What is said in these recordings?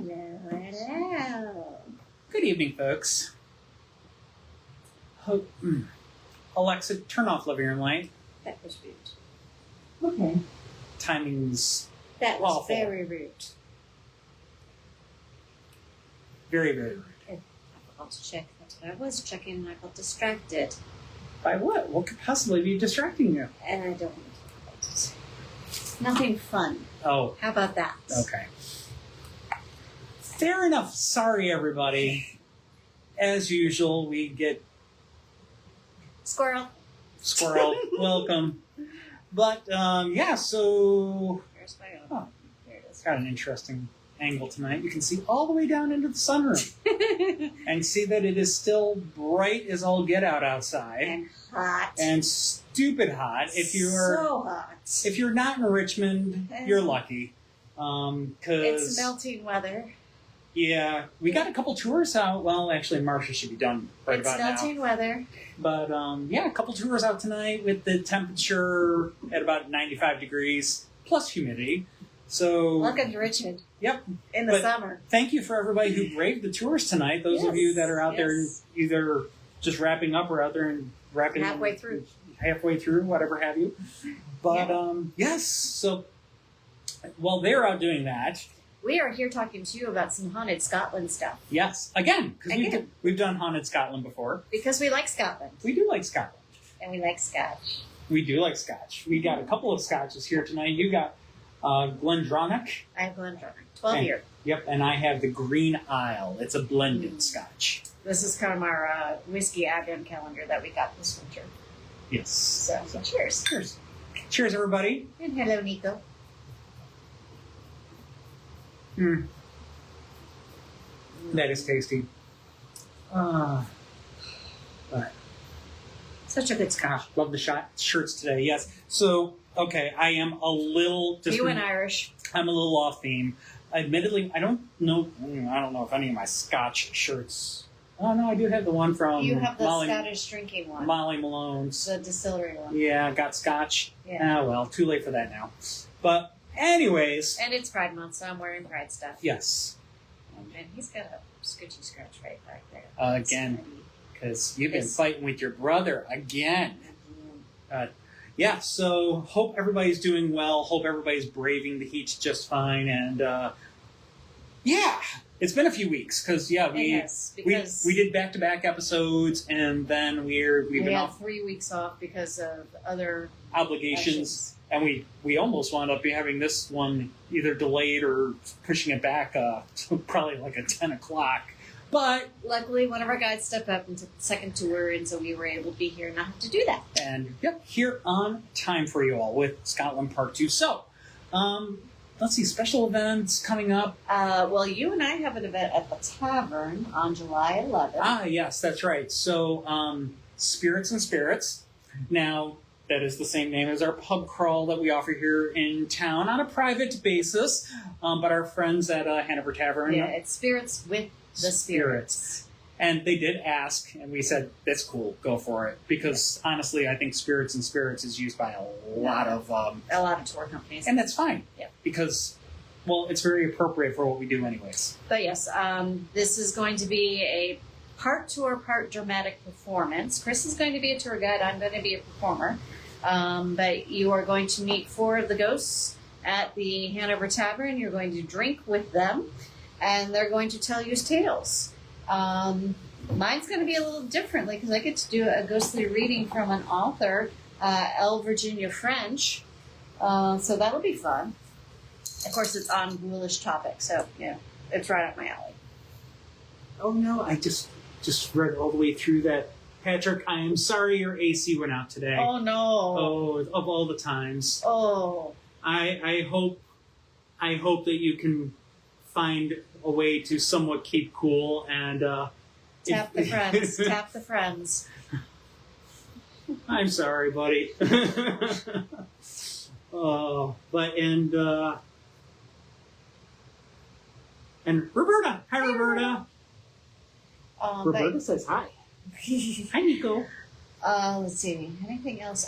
Hello. Good evening, folks. Alexa, turn off living room light. That was rude. Okay. Timing's That was awful. very rude. Very, very rude. I forgot to check. That's what I was checking and I got distracted. By what? What could possibly be distracting you? And I don't want to talk about it. Nothing fun. Oh, How about that? okay. Fair enough. Sorry, everybody. As usual, we get Squirrel. squirrel. Welcome. But, yeah, so... Where's my own? Oh. There it is. It's got an interesting angle tonight. You can see all the way down into the sunroom and see that it is still bright as all get out outside. And hot. And stupid hot. If you're so hot. if you're not in Richmond, you're lucky. 'Cause It's melting weather. yeah, we got a couple tours out. Well, actually, Marcia should be done right It's about now. melting weather. But yeah, a couple tours out tonight with the temperature at about 95 degrees plus humidity. So Welcome to Richmond. Yep. In the But summer. thank you for everybody who braved the tours tonight. Those of you that are out there either just wrapping up or out there and wrapping Halfway through, whatever have you. But yes, so while they're out doing that, we are here talking to you about some haunted Scotland stuff. yes, again, because we've done Haunted Scotland before. Because we like Scotland. We do like Scotland. And we like Scotch. We do like Scotch. We got a couple of Scotches here tonight. You got Glencoe. I have Glencoe. 12 year. Yep, and I have the Green Isle. It's a blended Scotch. This is kind of our whiskey advent calendar that we got this winter. Yes. So cheers. Cheers. Cheers, everybody. And hello, Nico. That is tasty. But Such a good Scotch. love the shirts today. Yes. So, okay, I am a little... You and Irish. I'm a little off theme. Admittedly, I don't know if any of my Scotch shirts... Oh, no, I do have the one from You have the Scottish drinking one. Molly Malone's. The distillery one. Yeah, got Scotch. Yeah. Ah, well, too late for that now. But anyways... And it's Pride Month, so I'm wearing Pride stuff. Yes. And he's got a scoochie scratch right back there. Again, because you've been fighting with your brother again. Yeah, so hope everybody's doing well. Hope everybody's braving the heat just fine. And yeah, it's been a few weeks because we did back-to-back episodes, and then we've been had off 3 weeks off because of other obligations, and we almost wound up having this one either delayed or pushing it back to probably like at 10 o'clock. But luckily, one of our guides stepped up and took the second tour, and so we were able to be here and not have to do that. And yep, here on time for you all with Scotland Part 2. So, let's see, special events coming up. Well, you and I have an event at the tavern on July 11th. Ah, yes, that's right. So, Spirits and Spirits. Now, that is the same name as our pub crawl that we offer here in town on a private basis. But our friends at Hanover Tavern. Yeah, it's Spirits with the Spirits. And they did ask, and we said, that's cool, go for it. Because honestly, I think Spirits and Spirits is used by a lot of tour companies. And that's fine. Yeah. Because, well, it's very appropriate for what we do anyways. But yes, this is going to be a part tour, part dramatic performance. Chris is going to be a tour guide. I'm going to be a performer. But you are going to meet 4 of the ghosts at the Hanover Tavern. You're going to drink with them, and they're going to tell you tales. Mine's going to be a little differently because I get to do a ghostly reading from an author, L. Virginia French. So that'll be fun. Of course, it's on ghoulish topic, so yeah, it's right up my alley. Oh no, I just read all the way through that. Patrick, I am sorry your AC went out today. Oh no! Oh, of all the times. Oh. I hope that you can find a way to somewhat keep cool and tap the friends. Tap the friends. I'm sorry, buddy. Oh, but and Roberta. Hi, Roberta. Roberta says hi. Hi, Nico. Let's see. Anything else?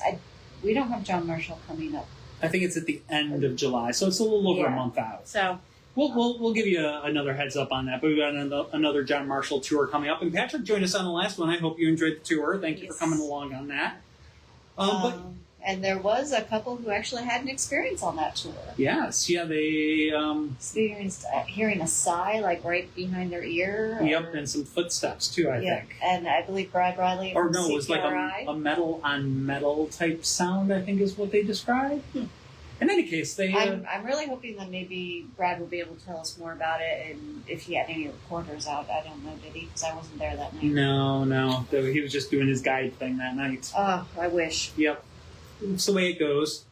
We don't have John Marshall coming up. I think it's at the end of July, so it's a little over a month out. So we'll give you another heads up on that. But we've got another John Marshall tour coming up. And Patrick joined us on the last one. I hope you enjoyed the tour. Thank you for coming along on that. And there was a couple who actually had an experience on that tour. Yes, yeah, they experienced hearing a sigh like right behind their ear. Yep, and some footsteps too, I think. And I believe Brad Riley. Or no, it was like a metal on metal type sound, I think is what they described. In any case, I'm really hoping that maybe Brad will be able to tell us more about it, and if he had any reporters out. I don't know, did he? Because I wasn't there that night. No. He was just doing his guide thing that night. Oh, I wish. Yep. It's the way it goes.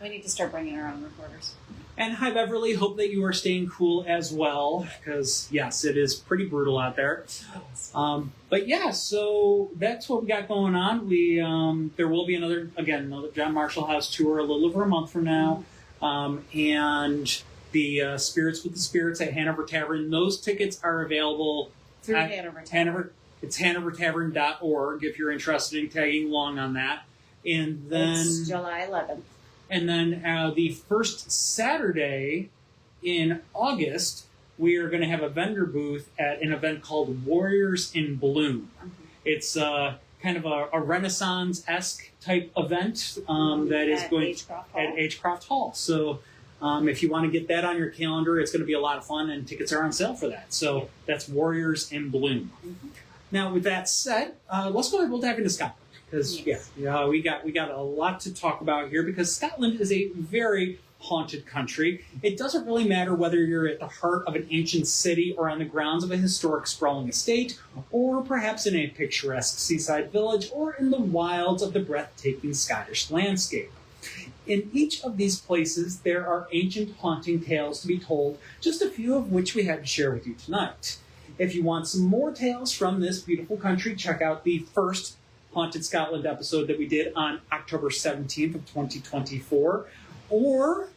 We need to start bringing our own reporters. And hi, Beverly. Hope that you are staying cool as well, because, yes, it is pretty brutal out there. But, yeah, so that's what we got going on. There will be another John Marshall House tour a little over a month from now. And the Spirits with the Spirits at Hanover Tavern, those tickets are available through Hanover Tavern. It's hanovertavern.org if you're interested in tagging along on that. And then it's July 11th. And then the first Saturday in August, we are going to have a vendor booth at an event called Warriors in Bloom. Mm-hmm. It's kind of a Renaissance-esque type event that is going at H-Croft Hall. So if you want to get that on your calendar, it's going to be a lot of fun, and tickets are on sale for that. So that's Warriors in Bloom. Mm-hmm. Now, with that said, let's go ahead. We'll dive into Scotland. Because we got a lot to talk about here, because Scotland is a very haunted country. It doesn't really matter whether you're at the heart of an ancient city or on the grounds of a historic sprawling estate, or perhaps in a picturesque seaside village, or in the wilds of the breathtaking Scottish landscape. In each of these places, there are ancient haunting tales to be told, just a few of which we had to share with you tonight. If you want some more tales from this beautiful country, check out the first Haunted Scotland episode that we did on October 17th of 2024. Or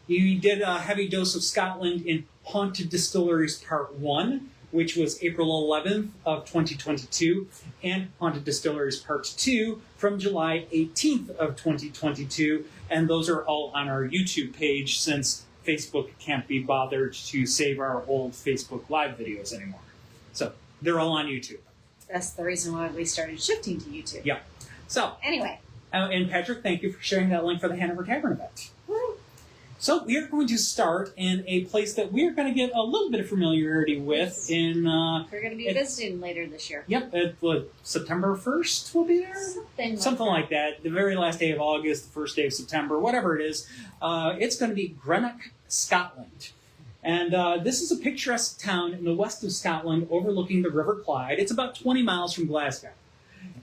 you did a heavy dose of Scotland in Haunted Distilleries Part 1, which was April 11th of 2022, and Haunted Distilleries Part 2 from July 18th of 2022. And those are all on our YouTube page, since Facebook can't be bothered to save our old Facebook Live videos anymore. So they're all on YouTube. That's the reason why we started shifting to YouTube. Yeah. So anyway. And Patrick, thank you for sharing that link for the Hanover Tavern event. Woo. So we are going to start in a place that we are going to get a little bit of familiarity with. We're going to be visiting later this year. Yep. September 1st we'll be there? Something like that. The very last day of August, the first day of September, whatever it is. It's going to be Greenock, Scotland. And this is a picturesque town in the west of Scotland overlooking the River Clyde. It's about 20 miles from Glasgow.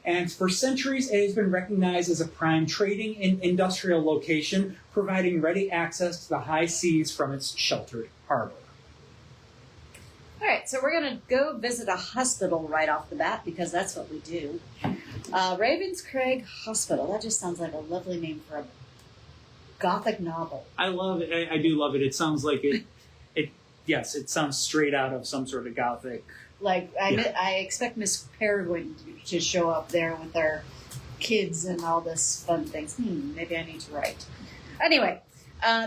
And for centuries, it has been recognized as a prime trading and industrial location, providing ready access to the high seas from its sheltered harbor. All right, so we're going to go visit a hospital right off the bat, because that's what we do. Ravenscraig Hospital. That just sounds like a lovely name for a Gothic novel. I love it. I do love it. It sounds like it. Yes, it sounds straight out of some sort of Gothic. I expect Miss Peregrine to show up there with her kids and all this fun things. Maybe I need to write. Anyway,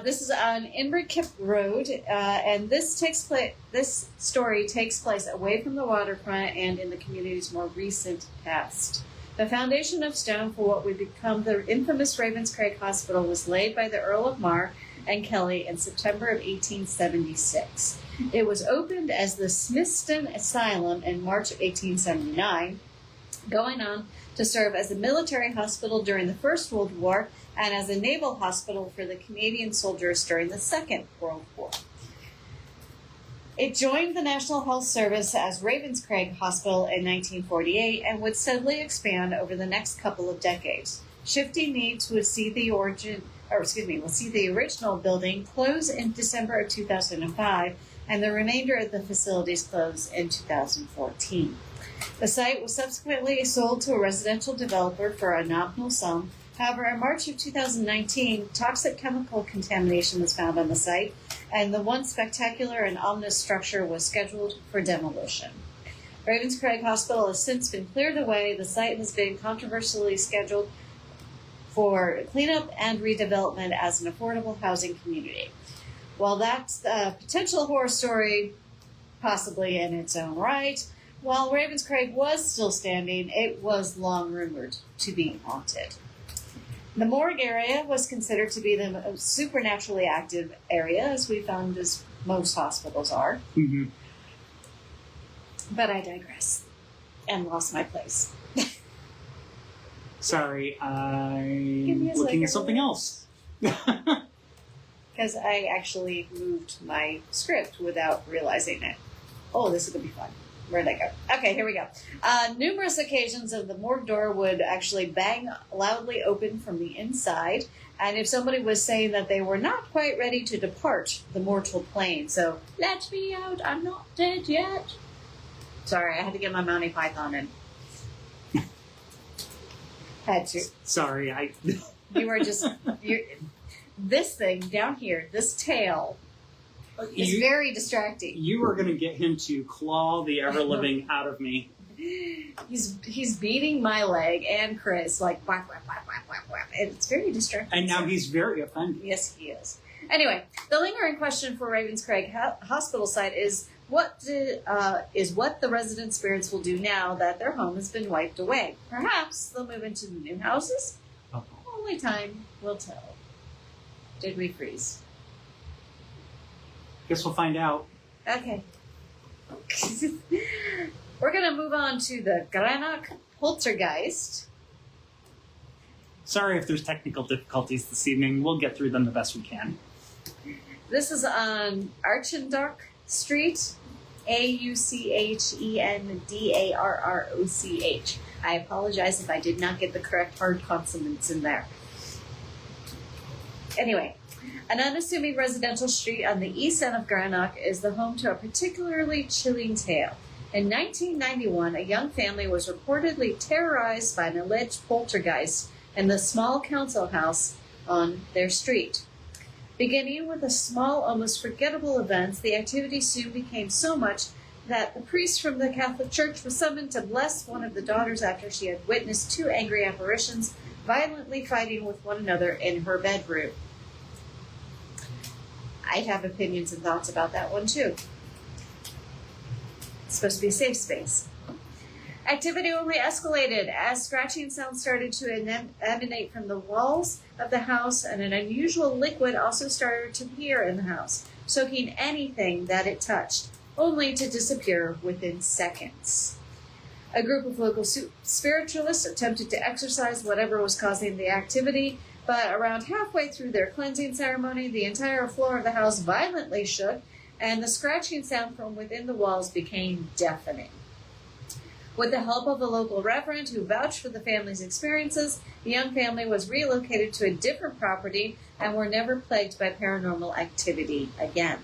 this is on Inverkip Road, and this story takes place away from the waterfront and in the community's more recent past. The foundation of stone for what would become the infamous Ravenscraig Hospital was laid by the Earl of Mar and Kelly in September of 1876. It was opened as the Smithston Asylum in March of 1879, going on to serve as a military hospital during the First World War and as a naval hospital for the Canadian soldiers during the Second World War. It joined the National Health Service as Ravenscraig Hospital in 1948 and would steadily expand over the next couple of decades. Shifting needs would see the original building close in December of 2005, and the remainder of the facilities close in 2014. The site was subsequently sold to a residential developer for a nominal sum. However, in March of 2019, toxic chemical contamination was found on the site, and the once spectacular and ominous structure was scheduled for demolition. Ravenscraig Hospital has since been cleared away. The site has been controversially scheduled for cleanup and redevelopment as an affordable housing community. While that's a potential horror story, possibly in its own right, while Ravenscraig was still standing, it was long rumored to be haunted. The morgue area was considered to be the most supernaturally active area, as we found as most hospitals are. Mm-hmm. But I digress and lost my place. Sorry, I'm looking at something else. Because I actually moved my script without realizing it. Oh, this is going to be fun. Where'd I go? Okay, here we go. Numerous occasions of the morgue door would actually bang loudly open from the inside, and if somebody was saying that they were not quite ready to depart the mortal plane, so, let me out, I'm not dead yet. Sorry, I had to get my Monty Python in. Had to. Sorry, You were just... This thing down here, this tail, is very distracting. You are going to get him to claw the ever-living out of me. He's beating my leg and Chris, like, whack, whack, whack, whack, whack, whack. It's very distracting. And now he's very offended. Yes, he is. Anyway, the lingering question for Ravenscraig Hospital site is what the resident spirits will do now that their home has been wiped away. Perhaps they'll move into new houses. Oh. Only time will tell. Did we freeze? Guess we'll find out. Okay. We're going to move on to the Greenock Poltergeist. Sorry if there's technical difficulties this evening. We'll get through them the best we can. This is on Archendarroch Street, Auchendarroch. I apologize if I did not get the correct hard consonants in there. Anyway, an unassuming residential street on the east end of Greenock is the home to a particularly chilling tale. In 1991, a young family was reportedly terrorized by an alleged poltergeist in the small council house on their street. Beginning with a small, almost forgettable event, the activity soon became so much that the priest from the Catholic Church was summoned to bless one of the daughters after she had witnessed two angry apparitions violently fighting with one another in her bedroom. I have opinions and thoughts about that one, too. It's supposed to be a safe space. Activity only escalated as scratching sounds started to emanate from the walls of the house, and an unusual liquid also started to appear in the house, soaking anything that it touched, only to disappear within seconds. A group of local spiritualists attempted to exorcise whatever was causing the activity, but around halfway through their cleansing ceremony, the entire floor of the house violently shook, and the scratching sound from within the walls became deafening. With the help of a local reverend who vouched for the family's experiences, the young family was relocated to a different property and were never plagued by paranormal activity again.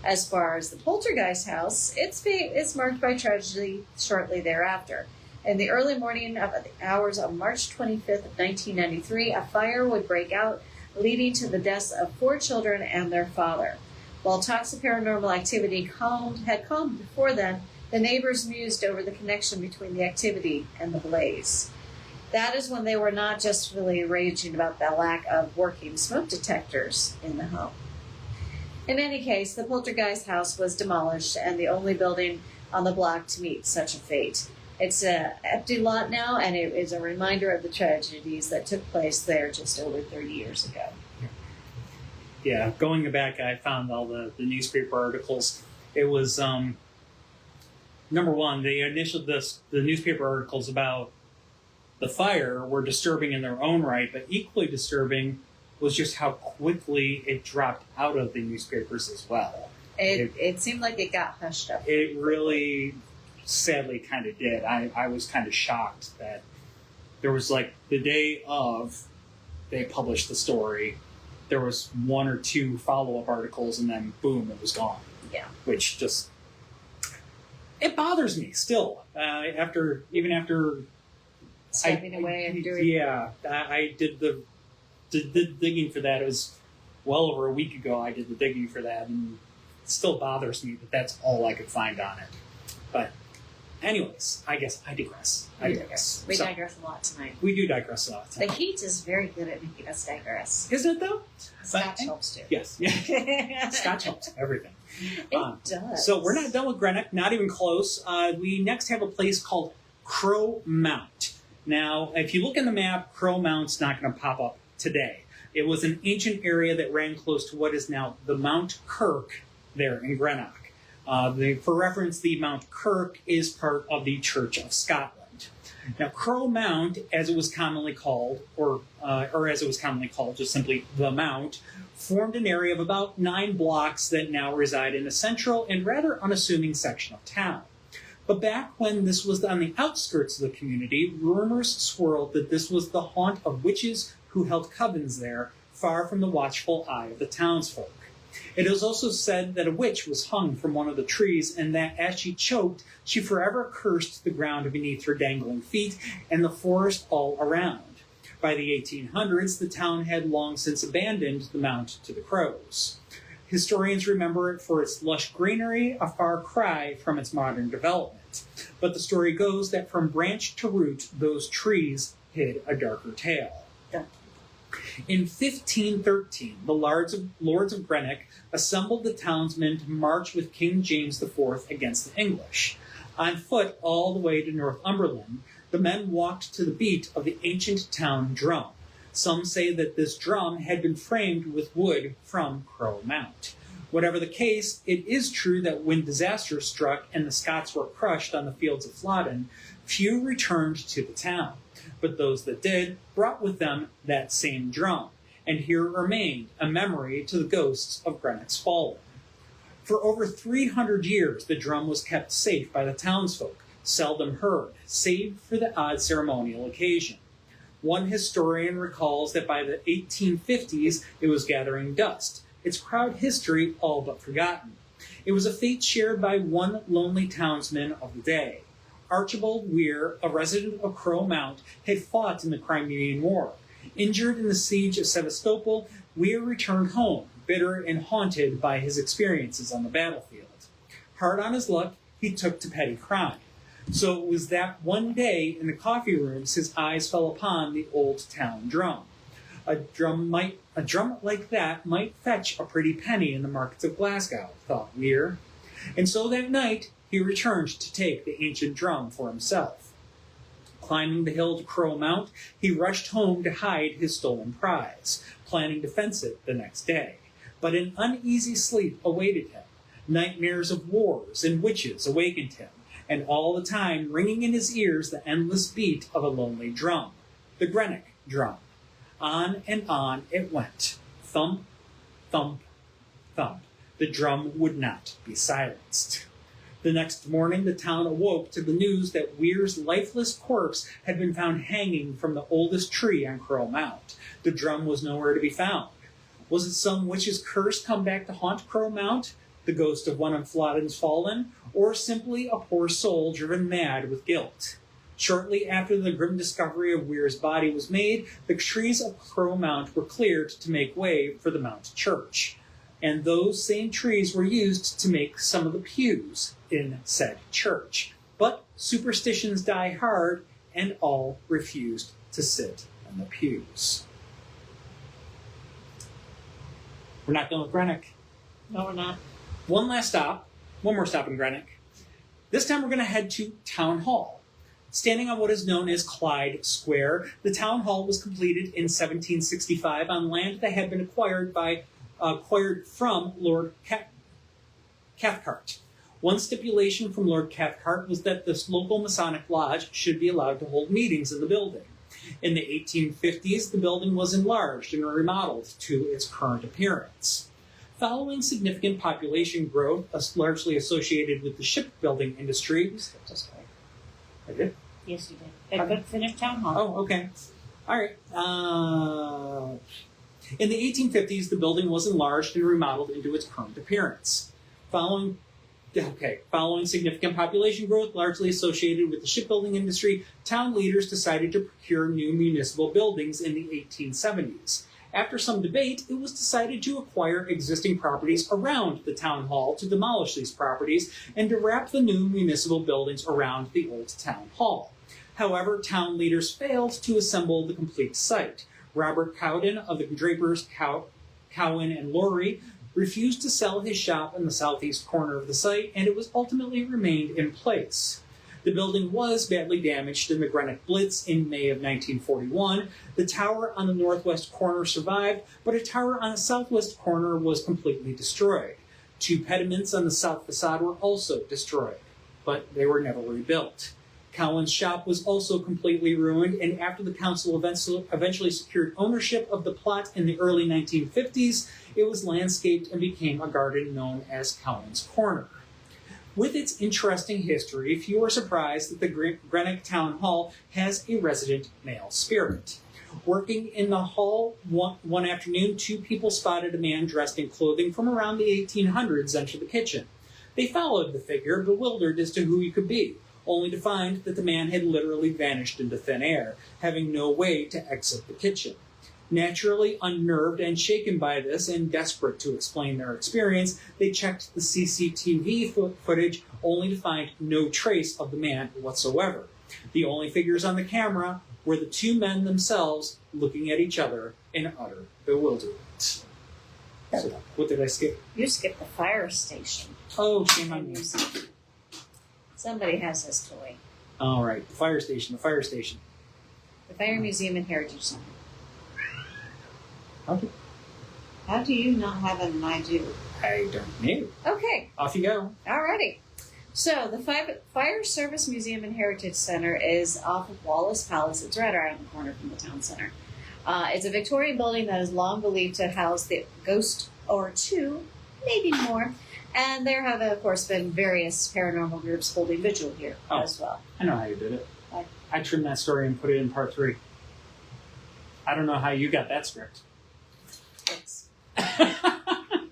As far as the Poltergeist house, its fate is marked by tragedy shortly thereafter. In the early morning of the hours of March 25th of 1993, a fire would break out, leading to the deaths of 4 children and their father. While talks of paranormal activity had calmed before then, the neighbors mused over the connection between the activity and the blaze. That is when they were not justly raging about the lack of working smoke detectors in the home. In any case, the Poltergeist house was demolished and the only building on the block to meet such a fate. It's an empty lot now, and it is a reminder of the tragedies that took place there just over 30 years ago. Yeah, going back, I found all the newspaper articles. It was, number one, the newspaper articles about the fire were disturbing in their own right, but equally disturbing was just how quickly it dropped out of the newspapers as well. It seemed like it got hushed up. It really, sadly, kind of did. I was kind of shocked that there was, like, the day of they published the story, there was 1 or 2 follow-up articles, and then, boom, it was gone. Yeah. Which just... It bothers me still. After Stepping away and doing... Yeah, I did the digging for that. It was well over a week ago I did the digging for that, and it still bothers me that that's all I could find on it. But Anyways, I guess I digress. We digress a lot tonight. We do digress a lot tonight. The heat is very good at making us digress. Isn't it, though? Scotch helps, too. Yes. Scotch helps everything. It does. So we're not done with Greenock, not even close. We next have a place called Crow Mount. Now, if you look in the map, Crow Mount's not going to pop up today. It was an ancient area that ran close to what is now the Mount Kirk there in Greenock. For reference, the Mount Kirk is part of the Church of Scotland. Now, Crow Mount, as it was commonly called, or as it was commonly called, just simply the Mount, formed an area of about 9 blocks that now reside in a central and rather unassuming section of town. But back when this was on the outskirts of the community, rumors swirled that this was the haunt of witches who held covens there, far from the watchful eye of the townsfolk. It is also said that a witch was hung from one of the trees, and that as she choked, she forever cursed the ground beneath her dangling feet and the forest all around. By the 1800s, the town had long since abandoned the mount to the crows. Historians remember it for its lush greenery, a far cry from its modern development. But the story goes that from branch to root, those trees hid a darker tale. In 1513, the Lords of Greenock assembled the townsmen to march with King James IV against the English. On foot all the way to Northumberland, the men walked to the beat of the ancient town drum. Some say that this drum had been framed with wood from Crow Mount. Whatever the case, it is true that when disaster struck and the Scots were crushed on the fields of Culloden, few returned to the town. But those that did brought with them that same drum, and here it remained, a memory to the ghosts of Greenock's fallen. For over 300 years, the drum was kept safe by the townsfolk, seldom heard, save for the odd ceremonial occasion. One historian recalls that by the 1850s, it was gathering dust, its proud history all but forgotten. It was a fate shared by one lonely townsman of the day. Archibald Weir, a resident of Crow Mount, had fought in the Crimean War. Injured in the siege of Sevastopol, Weir returned home, bitter and haunted by his experiences on the battlefield. Hard on his luck, he took to petty crime. So it was that one day in the coffee rooms his eyes fell upon the old town drum. A drum like that might fetch a pretty penny in the markets of Glasgow, thought Weir. And so that night, he returned to take the ancient drum for himself. Climbing the hill to Crow Mount, he rushed home to hide his stolen prize, planning to fence it the next day. But an uneasy sleep awaited him. Nightmares of wars and witches awakened him, and all the time ringing in his ears the endless beat of a lonely drum, the Greenock drum. On and on it went, thump, thump, thump. The drum would not be silenced. The next morning, the town awoke to the news that Weir's lifeless corpse had been found hanging from the oldest tree on Crow Mount. The drum was nowhere to be found. Was it some witch's curse come back to haunt Crow Mount, the ghost of one of Culloden's fallen, or simply a poor soul driven mad with guilt? Shortly after the grim discovery of Weir's body was made, the trees of Crow Mount were cleared to make way for the Mount Church. And those same trees were used to make some of the pews in said church. But superstitions die hard, and all refused to sit in the pews. We're not done with Greenock. No, we're not. One more stop in Greenock. This time we're going to head to Town Hall. Standing on what is known as Clyde Square, the Town Hall was completed in 1765 on land that had been acquired from Lord Cathcart. One stipulation from Lord Cathcart was that this local Masonic lodge should be allowed to hold meetings in the building. In the 1850s, the building was enlarged and remodeled to its current appearance. Following significant population growth, largely associated with the shipbuilding industry... You skipped us, right? I did? Yes, you did. But finish Town Hall. Oh, okay. All right. In the 1850s, the building was enlarged and remodeled into its current appearance. Following significant population growth, largely associated with the shipbuilding industry, town leaders decided to procure new municipal buildings in the 1870s. After some debate, it was decided to acquire existing properties around the town hall to demolish these properties and to wrap the new municipal buildings around the old town hall. However, town leaders failed to assemble the complete site. Robert Culloden of the Drapers Cowan and Laurie refused to sell his shop in the southeast corner of the site, and it was ultimately remained in place. The building was badly damaged in the Greenock Blitz in May of 1941. The tower on the northwest corner survived, but a tower on the southwest corner was completely destroyed. 2 pediments on the south facade were also destroyed, but they were never rebuilt. Cowan's shop was also completely ruined, and after the council eventually secured ownership of the plot in the early 1950s, it was landscaped and became a garden known as Cowan's Corner. With its interesting history, few are surprised that the Greenock Town Hall has a resident male spirit. Working in the hall one afternoon, 2 people spotted a man dressed in clothing from around the 1800s enter the kitchen. They followed the figure, bewildered as to who he could be, only to find that the man had literally vanished into thin air, having no way to exit the kitchen. Naturally unnerved and shaken by this and desperate to explain their experience, they checked the CCTV footage only to find no trace of the man whatsoever. The only figures on the camera were the 2 men themselves looking at each other in utter bewilderment. So, what did I skip? You skipped the fire station. Oh, shame on me. Somebody has this toy. All right, the fire station. The Fire Museum and Heritage Center. How do you not have it and I do? I don't know. Okay. Off you go. Alrighty. So, the Fire Service Museum and Heritage Center is off of Wallace Palace. It's right around the corner from the town center. It's a Victorian building that is long believed to house the ghost or 2, maybe more. And there have, of course, been various paranormal groups holding vigil here as well. I know how you did it. I trimmed that story and put it in part 3. I don't know how you got that script.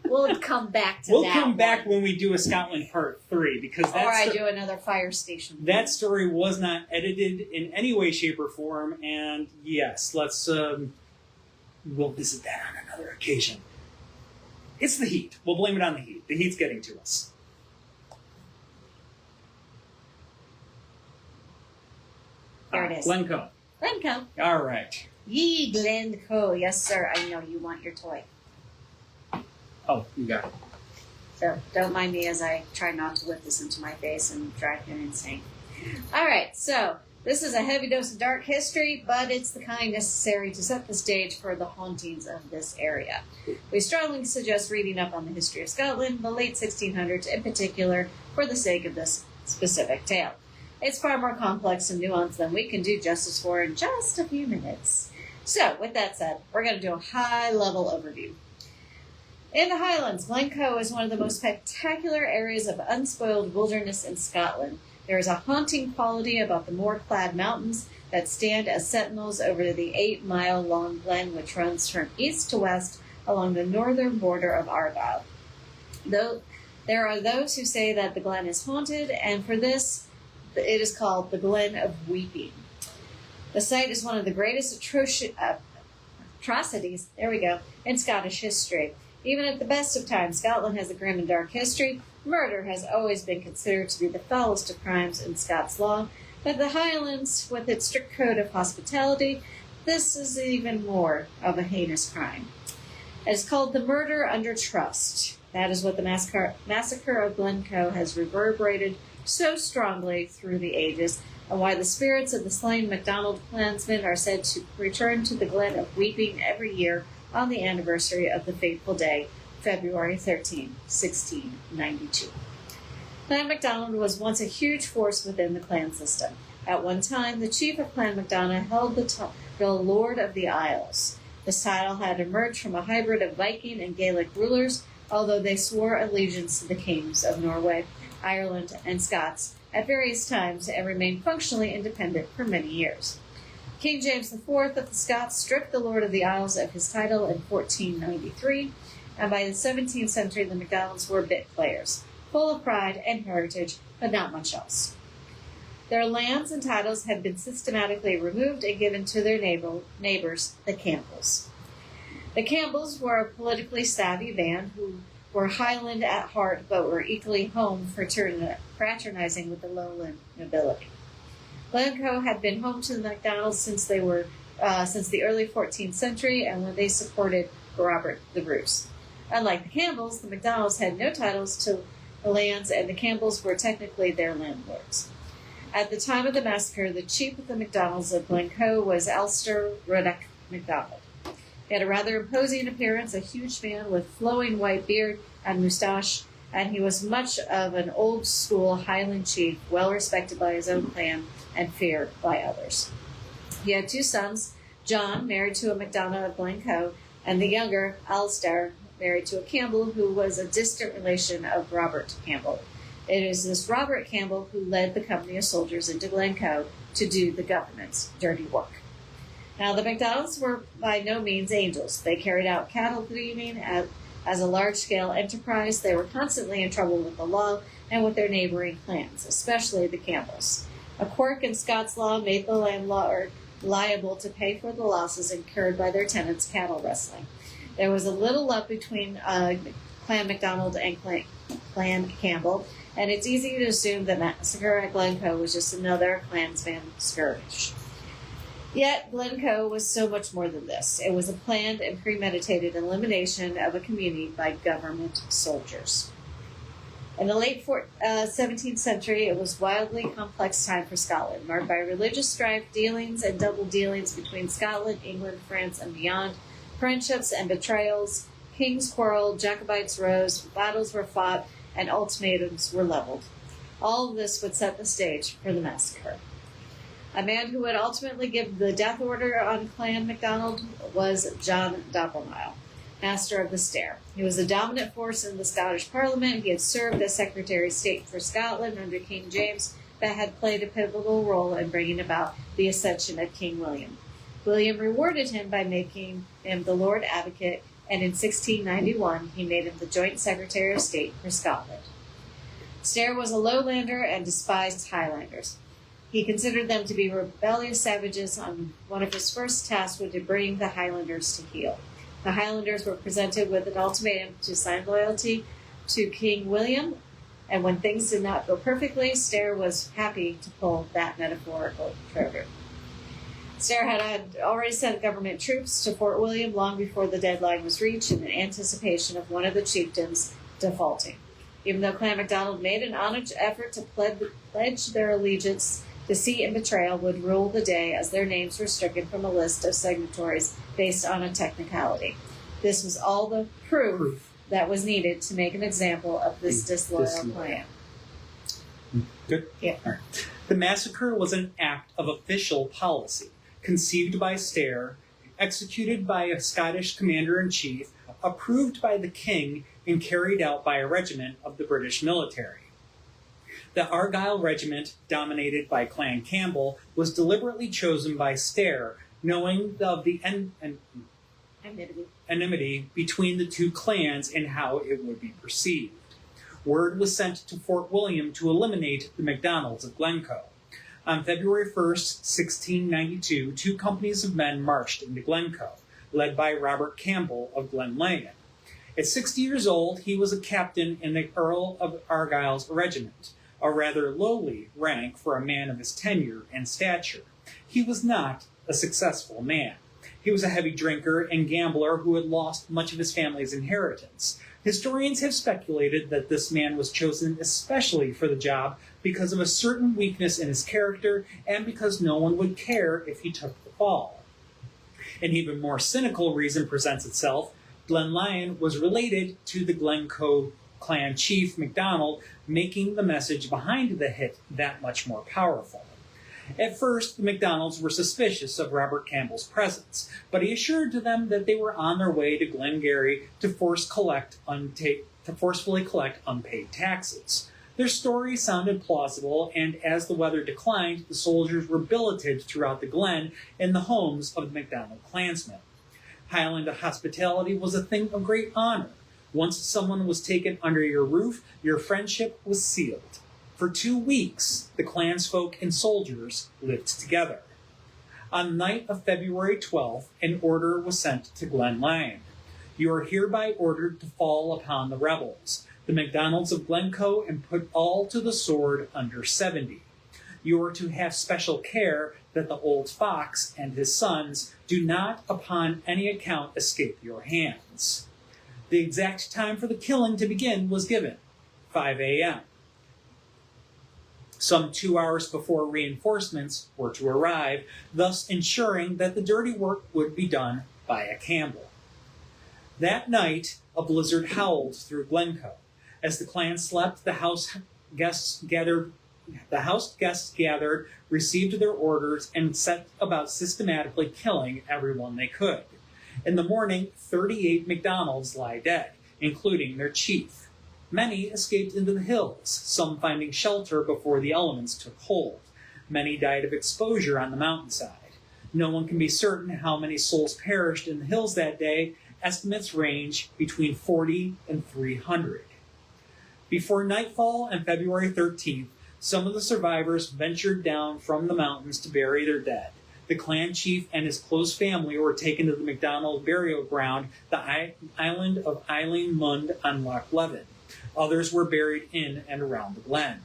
We'll come back to that. We'll come back when we do a Scotland part 3 because or I do another fire station. That story was not edited in any way, shape, or form, and yes, we'll visit that on another occasion. It's the heat. We'll blame it on the heat. The heat's getting to us. There it is. Glencoe. All right. Ye Glencoe. Yes, sir. I know you want your toy. Oh, you got it. So don't mind me as I try not to whip this into my face and drive him insane. All right. So this is a heavy dose of dark history, but it's the kind necessary to set the stage for the hauntings of this area. We strongly suggest reading up on the history of Scotland, the late 1600s in particular, for the sake of this specific tale. It's far more complex and nuanced than we can do justice for in just a few minutes. So, with that said, we're going to do a high-level overview. In the Highlands, Glencoe is one of the most spectacular areas of unspoiled wilderness in Scotland. There is a haunting quality about the moor-clad mountains that stand as sentinels over the 8-mile-long glen which runs from east to west along the northern border of Argyll. Though there are those who say that the glen is haunted, and for this, it is called the Glen of Weeping. The site is one of the greatest atrocities, in Scottish history. Even at the best of times, Scotland has a grim and dark history. Murder has always been considered to be the foulest of crimes in Scots law, but the Highlands, with its strict code of hospitality, this is even more of a heinous crime. It is called the murder under trust. That is what the massacre of Glencoe has reverberated so strongly through the ages, and why the spirits of the slain MacDonald clansmen are said to return to the Glen of Weeping every year on the anniversary of the fateful day, February 13, 1692. Clan MacDonald was once a huge force within the clan system. At one time, the chief of Clan MacDonald held the title Lord of the Isles. This title had emerged from a hybrid of Viking and Gaelic rulers, although they swore allegiance to the kings of Norway, Ireland, and Scots at various times and remained functionally independent for many years. King James IV of the Scots stripped the Lord of the Isles of his title in 1493, and by the 17th century the MacDonalds were bit players, full of pride and heritage, but not much else. Their lands and titles had been systematically removed and given to their neighbors, the Campbells. The Campbells were a politically savvy band who were Highland at heart but were equally home fraternizing with the lowland nobility. Glencoe had been home to the MacDonalds since the early 14th century and when they supported Robert the Bruce. Unlike the Campbells, the MacDonalds had no titles to the lands and the Campbells were technically their landlords. At the time of the massacre, the chief of the MacDonalds of Glencoe was Alistair Ruddock MacDonald. He had a rather imposing appearance, a huge man with flowing white beard and moustache, and he was much of an old-school Highland chief, well respected by his own clan and feared by others. He had 2 sons, John, married to a MacDonald of Glencoe, and the younger, Alistair, married to a Campbell who was a distant relation of Robert Campbell. It is this Robert Campbell who led the company of soldiers into Glencoe to do the government's dirty work. Now, the MacDonalds were by no means angels. They carried out cattle thieving as a large-scale enterprise. They were constantly in trouble with the law and with their neighboring clans, especially the Campbells. A quirk in Scots law made the landlord liable to pay for the losses incurred by their tenants cattle rustling. There was a little love between Clan MacDonald and Clan Campbell, and it's easy to assume that massacre at Glencoe was just another clansman skirmish. Yet Glencoe was so much more than this. It was a planned and premeditated elimination of a community by government soldiers. In the late 17th century, it was a wildly complex time for Scotland, marked by religious strife, dealings and double dealings between Scotland, England, France, and beyond, friendships and betrayals, kings quarreled, Jacobites rose, battles were fought, and ultimatums were leveled. All of this would set the stage for the massacre. A man who would ultimately give the death order on Clan MacDonald was John Doppelmayr, Master of the Stair. He was a dominant force in the Scottish Parliament. He had served as Secretary of State for Scotland under King James, but had played a pivotal role in bringing about the accession of King William. William rewarded him by making him the Lord Advocate, and in 1691 he made him the Joint Secretary of State for Scotland. Stair was a lowlander and despised Highlanders. He considered them to be rebellious savages, and one of his first tasks was to bring the Highlanders to heel. The Highlanders were presented with an ultimatum to sign loyalty to King William, and when things did not go perfectly, Stair was happy to pull that metaphorical trigger. Stair had already sent government troops to Fort William long before the deadline was reached in anticipation of one of the chieftains defaulting. Even though Clan MacDonald made an honest effort to pledge their allegiance, deceit and betrayal would rule the day as their names were stricken from a list of signatories based on a technicality. This was all the proof that was needed to make an example of this disloyal clan. Good? Yeah. All right. The massacre was an act of official policy, conceived by Stair, executed by a Scottish commander-in-chief, approved by the king, and carried out by a regiment of the British military. The Argyll regiment, dominated by Clan Campbell, was deliberately chosen by Stair, knowing of the enmity between the two clans and how it would be perceived. Word was sent to Fort William to eliminate the MacDonalds of Glencoe. On February 1st, 1692, 2 companies of men marched into Glencoe, led by Robert Campbell of Glenlyon. At 60 years old, he was a captain in the Earl of Argyll's regiment, a rather lowly rank for a man of his tenure and stature. He was not a successful man. He was a heavy drinker and gambler who had lost much of his family's inheritance. Historians have speculated that this man was chosen especially for the job because of a certain weakness in his character and because no one would care if he took the fall. An even more cynical reason presents itself. Glenlyon was related to the Glencoe clan chief MacDonald, making the message behind the hit that much more powerful. At first, the MacDonalds were suspicious of Robert Campbell's presence, but he assured them that they were on their way to Glengarry to forcefully collect unpaid taxes. Their story sounded plausible, and as the weather declined, the soldiers were billeted throughout the glen in the homes of the MacDonald clansmen. Highland hospitality was a thing of great honor. Once someone was taken under your roof, your friendship was sealed. For 2 weeks, the clansfolk and soldiers lived together. On the night of February 12th, an order was sent to Glenlyon. You are hereby ordered to fall upon the rebels, the MacDonalds of Glencoe, and put all to the sword under 70. You are to have special care that the old fox and his sons do not upon any account escape your hands. The exact time for the killing to begin was given, 5 a.m. Some 2 hours before reinforcements were to arrive, thus ensuring that the dirty work would be done by a Campbell. That night, a blizzard howled through Glencoe. As the clan slept, the house guests gathered, received their orders, and set about systematically killing everyone they could. In the morning, 38 MacDonalds lie dead, including their chief. Many escaped into the hills, some finding shelter before the elements took hold. Many died of exposure on the mountainside. No one can be certain how many souls perished in the hills that day. Estimates range between 40 and 300. Before nightfall on February 13th, some of the survivors ventured down from the mountains to bury their dead. The clan chief and his close family were taken to the MacDonald burial ground, the island of Eilean on Loch Leven. Others were buried in and around the glen.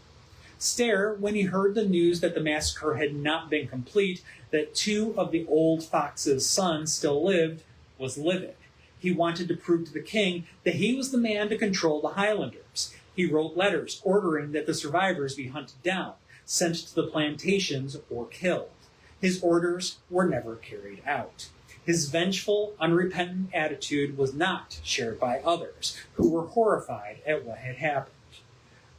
Stair, when he heard the news that the massacre had not been complete, that 2 of the old fox's sons still lived, was livid. He wanted to prove to the king that he was the man to control the Highlanders. He wrote letters ordering that the survivors be hunted down, sent to the plantations, or killed. His orders were never carried out. His vengeful, unrepentant attitude was not shared by others, who were horrified at what had happened.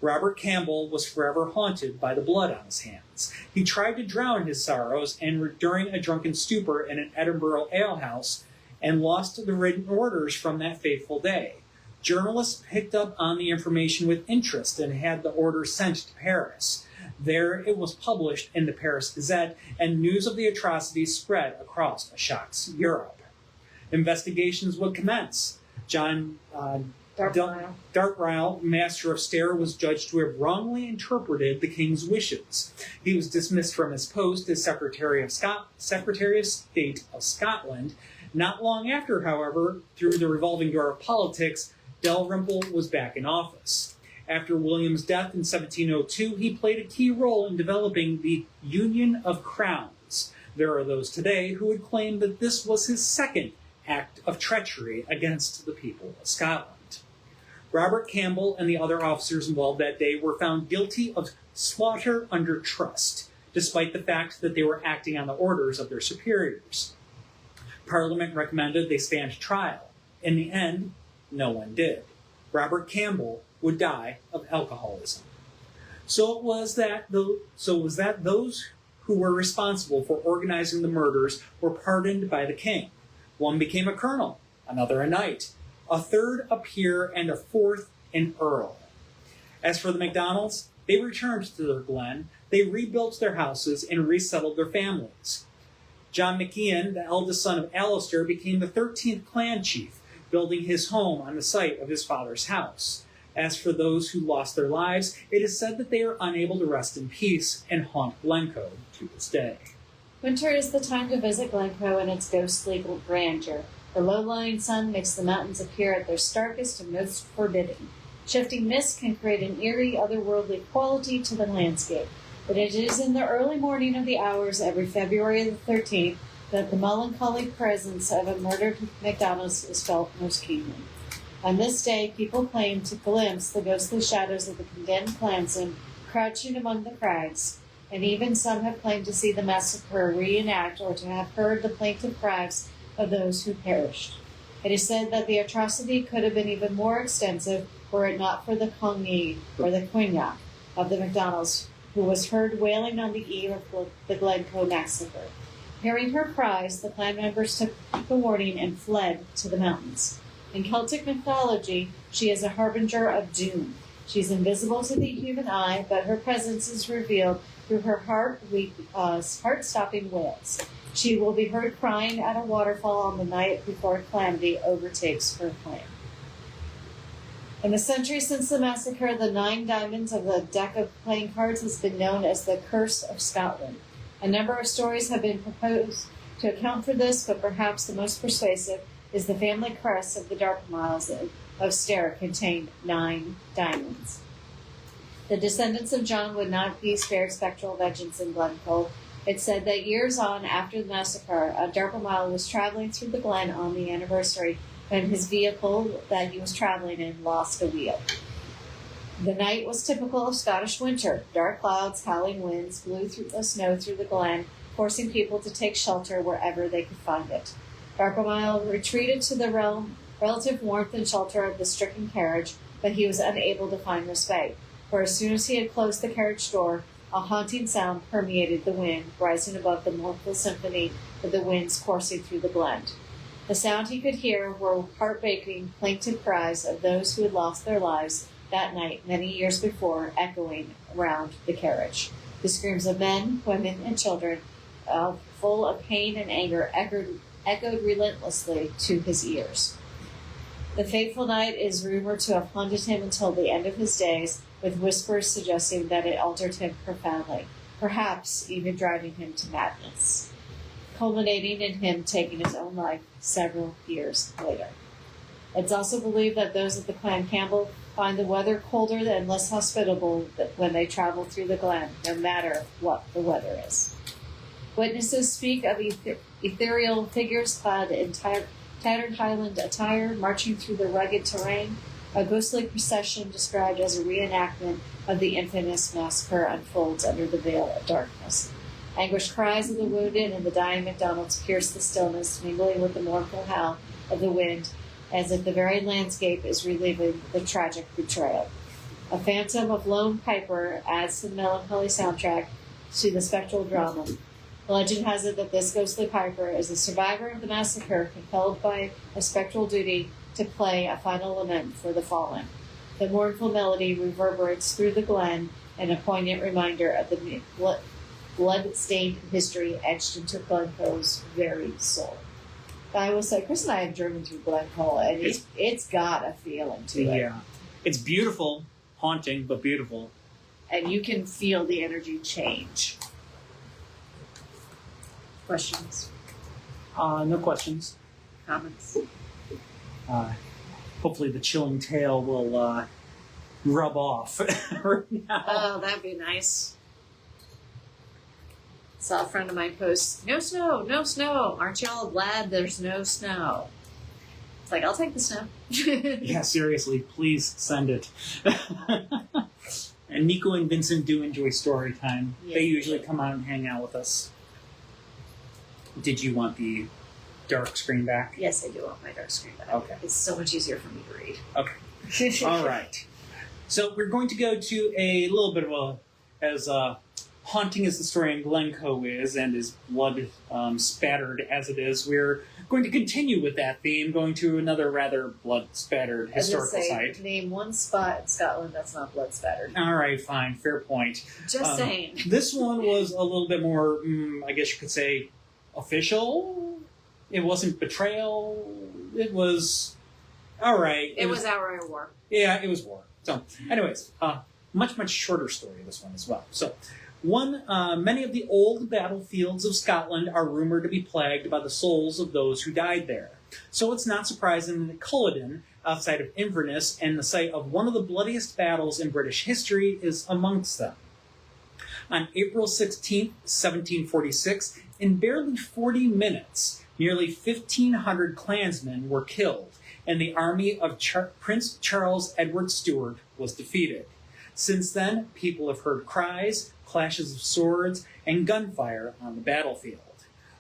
Robert Campbell was forever haunted by the blood on his hands. He tried to drown his sorrows and during a drunken stupor in an Edinburgh alehouse, and lost the written orders from that fateful day. Journalists picked up on the information with interest and had the order sent to Paris. There it was published in the Paris Gazette, and news of the atrocities spread across a shocked Europe. Investigations would commence. John Dartrile, master of Stair, was judged to have wrongly interpreted the king's wishes. He was dismissed from his post as Secretary of State of Scotland. Not long after, however, through the revolving door of politics, Dalrymple was back in office. After William's death in 1702, he played a key role in developing the Union of Crowns. There are those today who would claim that this was his second act of treachery against the people of Scotland. Robert Campbell and the other officers involved that day were found guilty of slaughter under trust, despite the fact that they were acting on the orders of their superiors. Parliament recommended they stand trial. In the end, no one did. Robert Campbell would die of alcoholism. So it was that those who were responsible for organizing the murders were pardoned by the king. One became a colonel, another a knight, a third a peer, and a fourth an earl. As for the MacDonalds, they returned to their glen, they rebuilt their houses, and resettled their families. John MacIan, the eldest son of Alistair, became the 13th clan chief, building his home on the site of his father's house. As for those who lost their lives, it is said that they are unable to rest in peace and haunt Glencoe to this day. Winter is the time to visit Glencoe and its ghostly grandeur. The low-lying sun makes the mountains appear at their starkest and most forbidding. Shifting mist can create an eerie, otherworldly quality to the landscape. But it is in the early morning of the hours every February the 13th that the melancholy presence of a murdered MacDonald's is felt most keenly. On this day, people claim to glimpse the ghostly shadows of the condemned clansmen crouching among the crags, and even some have claimed to see the massacre reenact or to have heard the plaintive cries of those who perished. It is said that the atrocity could have been even more extensive were it not for the Congy, or the Greenock, of the MacDonalds, who was heard wailing on the eve of the Glencoe massacre. Hearing her cries, the clan members took the warning and fled to the mountains. In Celtic mythology, she is a harbinger of doom. She is invisible to the human eye, but her presence is revealed through her heart-stopping wails. She will be heard crying at a waterfall on the night before calamity overtakes her clan. In the centuries since the massacre, the 9 diamonds of the deck of playing cards has been known as the Curse of Scotland. A number of stories have been proposed to account for this, but perhaps the most persuasive is the family crest of the Dark Miles of Stair contained 9 diamonds. The descendants of John would not be spared spectral vengeance in Glencoe. It's said that years on after the massacre, a Dark Mile was traveling through the glen on the anniversary when his vehicle that he was traveling in lost a wheel. The night was typical of Scottish winter. Dark clouds, howling winds blew through the snow through the glen, forcing people to take shelter wherever they could find it. Darkmile retreated to the relative warmth and shelter of the stricken carriage, but he was unable to find respite, for as soon as he had closed the carriage door, a haunting sound permeated the wind, rising above the mournful symphony of the winds coursing through the glen. The sound he could hear were heart-breaking, plaintive cries of those who had lost their lives that night many years before, echoing around the carriage. The screams of men, women, and children, full of pain and anger, echoed relentlessly to his ears. The fateful night is rumored to have haunted him until the end of his days, with whispers suggesting that it altered him profoundly, perhaps even driving him to madness, culminating in him taking his own life several years later. It's also believed that those of the clan Campbell find the weather colder and less hospitable when they travel through the glen, no matter what the weather is. Witnesses speak of ethereal figures clad in tattered Highland attire, marching through the rugged terrain. A ghostly procession described as a reenactment of the infamous massacre unfolds under the veil of darkness. Anguished cries of the wounded and the dying MacDonalds pierce the stillness, mingling with the mournful howl of the wind, as if the very landscape is reliving the tragic betrayal. A phantom of lone piper adds to the melancholy soundtrack to the spectral drama. The legend has it that this ghostly piper is a survivor of the massacre, compelled by a spectral duty to play a final lament for the fallen. The mournful melody reverberates through the glen, and a poignant reminder of the blood-stained history etched into Glencoe's very soul. I will say, Chris and I have driven through Glencoe, and it's got a feeling to it. Yeah. It's beautiful, haunting, but beautiful. And you can feel the energy change. Questions? No questions. Comments? Hopefully the chilling tale will rub off right now. Oh, that'd be nice. Saw a friend of mine post, no snow, no snow. Aren't y'all glad there's no snow? It's like, I'll take the snow. Yeah, seriously, please send it. And Nico and Vincent do enjoy story time. Yes, they usually come out and hang out with us. Did you want the dark screen back? Yes, I do want my dark screen back. Okay. It's so much easier for me to read. Okay. All right. So we're going to go to a little bit of as haunting as the story in Glencoe is, and as blood spattered as it is, we're going to continue with that theme, going to another rather blood spattered historical site. Name one spot in Scotland that's not blood spattered. All right, fine, fair point. Just saying. This one was a little bit more, I guess you could say, official. It wasn't betrayal. It was all right. It was outright war. Yeah, it was war. So, anyways, much shorter story, this one as well. So, many of the old battlefields of Scotland are rumored to be plagued by the souls of those who died there. So it's not surprising that Culloden, outside of Inverness and the site of one of the bloodiest battles in British history, is amongst them. On April 16, 1746, in barely 40 minutes, nearly 1,500 clansmen were killed, and the army of Prince Charles Edward Stuart was defeated. Since then, people have heard cries, clashes of swords, and gunfire on the battlefield.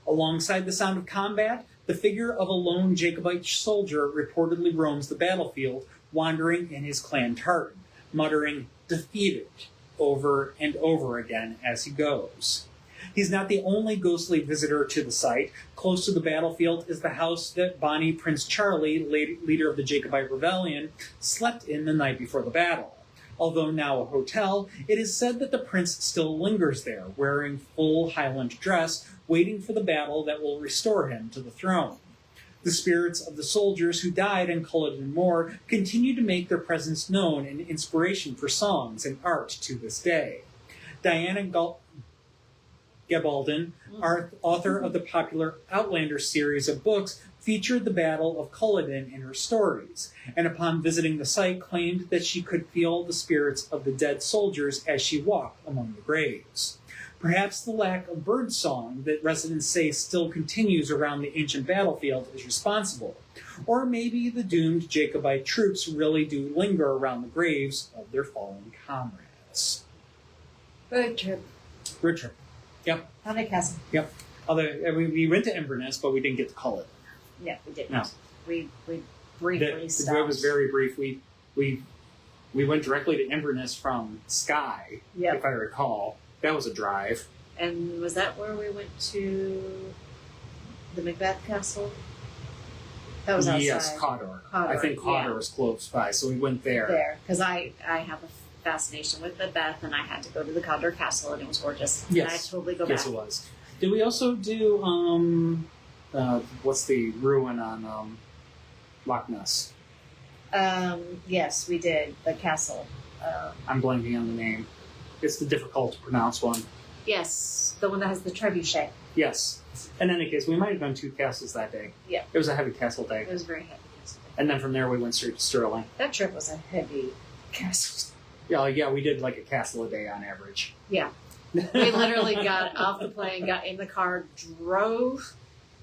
Alongside the sound of combat, the figure of a lone Jacobite soldier reportedly roams the battlefield, wandering in his clan tartan, muttering, "defeated," over and over again as he goes. He's not the only ghostly visitor to the site. Close to the battlefield is the house that Bonnie Prince Charlie, leader of the Jacobite Rebellion, slept in the night before the battle. Although now a hotel, it is said that the prince still lingers there, wearing full Highland dress, waiting for the battle that will restore him to the throne. The spirits of the soldiers who died in Culloden Moor continue to make their presence known and inspiration for songs and art to this day. Diana Gabaldon, author of the popular Outlander series of books, featured the Battle of Culloden in her stories, and upon visiting the site claimed that she could feel the spirits of the dead soldiers as she walked among the graves. Perhaps the lack of bird song that residents say still continues around the ancient battlefield is responsible, or maybe the doomed Jacobite troops really do linger around the graves of their fallen comrades. Road trip. Road trip. Yep. Haunted Castle. Yep. Although we went to Inverness, but we didn't get to Culloden. Yeah, we didn't. No. We briefly stopped. It was very brief. We went directly to Inverness from Skye, if I recall. That was a drive. And was that where we went to the Macbeth Castle? That was outside. Yes, Cawdor. I think Cawdor was close by, so we went there. There, because I have a fascination with Macbeth, and I had to go to the Cawdor Castle, and it was gorgeous. Yes. And I totally go back. Yes, it was. Did we also do, what's the ruin on Loch Ness? Yes, we did. The castle. I'm blanking on the name. It's the difficult to pronounce one. Yes, the one that has the trebuchet. Yes. In any case, we might have done 2 castles that day. Yeah. It was a heavy castle day. It was very heavy. And then from there we went straight to Stirling. That trip was a heavy castle. Yeah, we did like a castle a day on average. Yeah. We literally got off the plane, got in the car, drove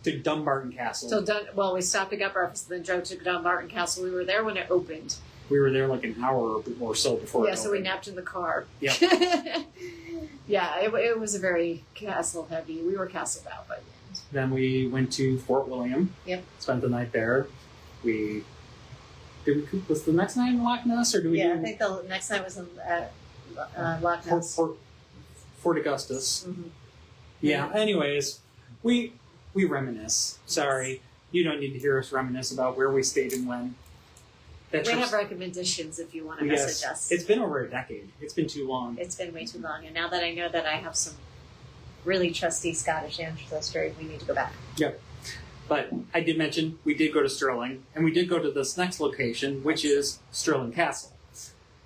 to Dumbarton Castle. We stopped and got breakfast, then drove to Dumbarton Castle. We were there when it opened. We were there like an hour or so before it opened. So we napped in the car. Yep. Yeah, it was a very castle heavy. We were castled out by the end. Then we went to Fort William. Yep. Spent the night there. Was the next night in Loch Ness, or did we? Yeah, I think the next night was in Loch Ness. Fort Augustus. Mm-hmm. Yeah. Anyways, we reminisce. Sorry, you don't need to hear us reminisce about where we stayed and when. We have recommendations if you want to message us. It's been over a decade. It's been too long. It's been way too long, and now that I know that I have some really trusty Scottish ancestry, we need to go back. Yep. But I did mention we did go to Stirling, and we did go to this next location, which is Stirling Castle.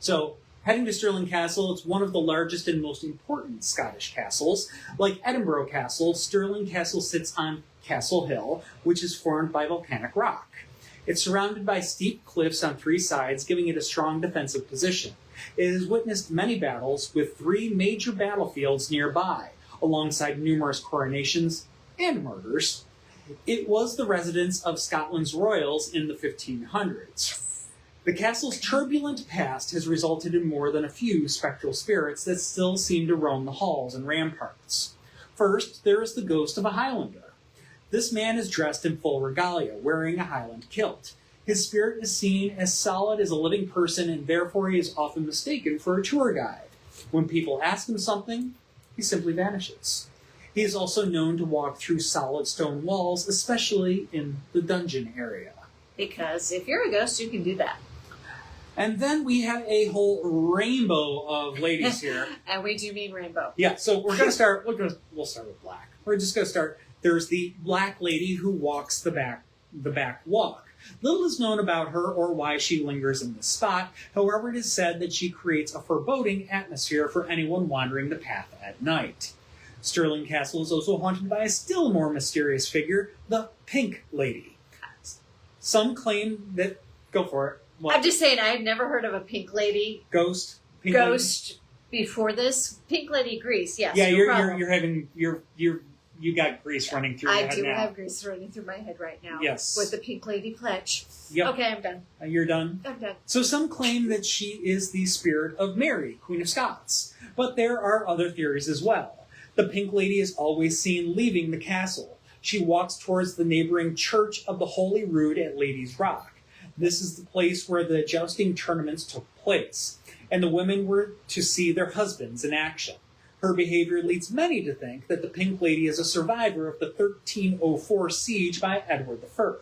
So, heading to Stirling Castle, it's one of the largest and most important Scottish castles. Like Edinburgh Castle, Stirling Castle sits on Castle Hill, which is formed by volcanic rock. It's surrounded by steep cliffs on 3 sides, giving it a strong defensive position. It has witnessed many battles, with 3 major battlefields nearby, alongside numerous coronations and murders. It was the residence of Scotland's royals in the 1500s. The castle's turbulent past has resulted in more than a few spectral spirits that still seem to roam the halls and ramparts. First, there is the ghost of a Highlander. This man is dressed in full regalia, wearing a Highland kilt. His spirit is seen as solid as a living person, and therefore he is often mistaken for a tour guide. When people ask him something, he simply vanishes. He is also known to walk through solid stone walls, especially in the dungeon area. Because if you're a ghost, you can do that. And then we have a whole rainbow of ladies here. And we do mean rainbow. Yeah, so we're going to start, we'll start with black. We're just going to start, there's the black lady who walks the back walk. Little is known about her or why she lingers in this spot. However, it is said that she creates a foreboding atmosphere for anyone wandering the path at night. Stirling Castle is also haunted by a still more mysterious figure, the Pink Lady. Some claim that... Go for it. What? I'm just saying, I had never heard of a Pink Lady. Ghost? Pink Ghost lady? Before this. Pink Lady Grease, yes. Yeah, no you're having... You got grease running through your head now. I do have grease running through my head right now. Yes. With the Pink Lady pledge. Yep. Okay, I'm done. You're done? I'm done. So some claim that she is the spirit of Mary, Queen of Scots. But there are other theories as well. The Pink Lady is always seen leaving the castle. She walks towards the neighboring Church of the Holy Rood at Ladies' Rock. This is the place where the jousting tournaments took place, and the women were to see their husbands in action. Her behavior leads many to think that the Pink Lady is a survivor of the 1304 siege by Edward I.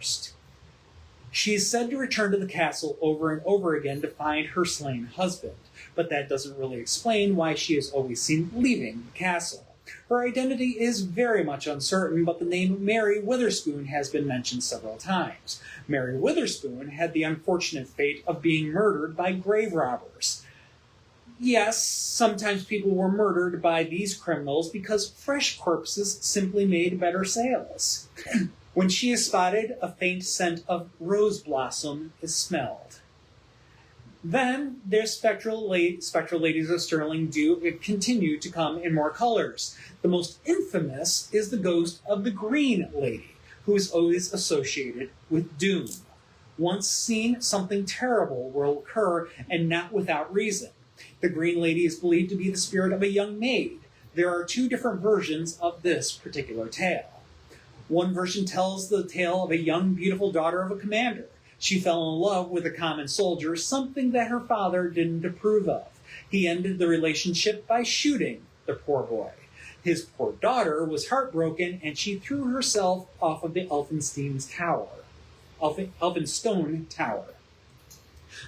She is said to return to the castle over and over again to find her slain husband, but that doesn't really explain why she is always seen leaving the castle. Her identity is very much uncertain, but the name Mary Witherspoon has been mentioned several times. Mary Witherspoon had the unfortunate fate of being murdered by grave robbers. Yes, sometimes people were murdered by these criminals because fresh corpses simply made better sales. When she is spotted, a faint scent of rose blossom is smelled. Then there's spectral ladies of Stirling do continue to come in more colors. The most infamous is the ghost of the Green Lady, who is always associated with doom. Once seen, something terrible will occur, and not without reason. The Green Lady is believed to be the spirit of a young maid. There are two different versions of this particular tale. One version tells the tale of a young, beautiful daughter of a commander. She fell in love with a common soldier, something that her father didn't approve of. He ended the relationship by shooting the poor boy. His poor daughter was heartbroken, and she threw herself off of the Elphinstone Tower.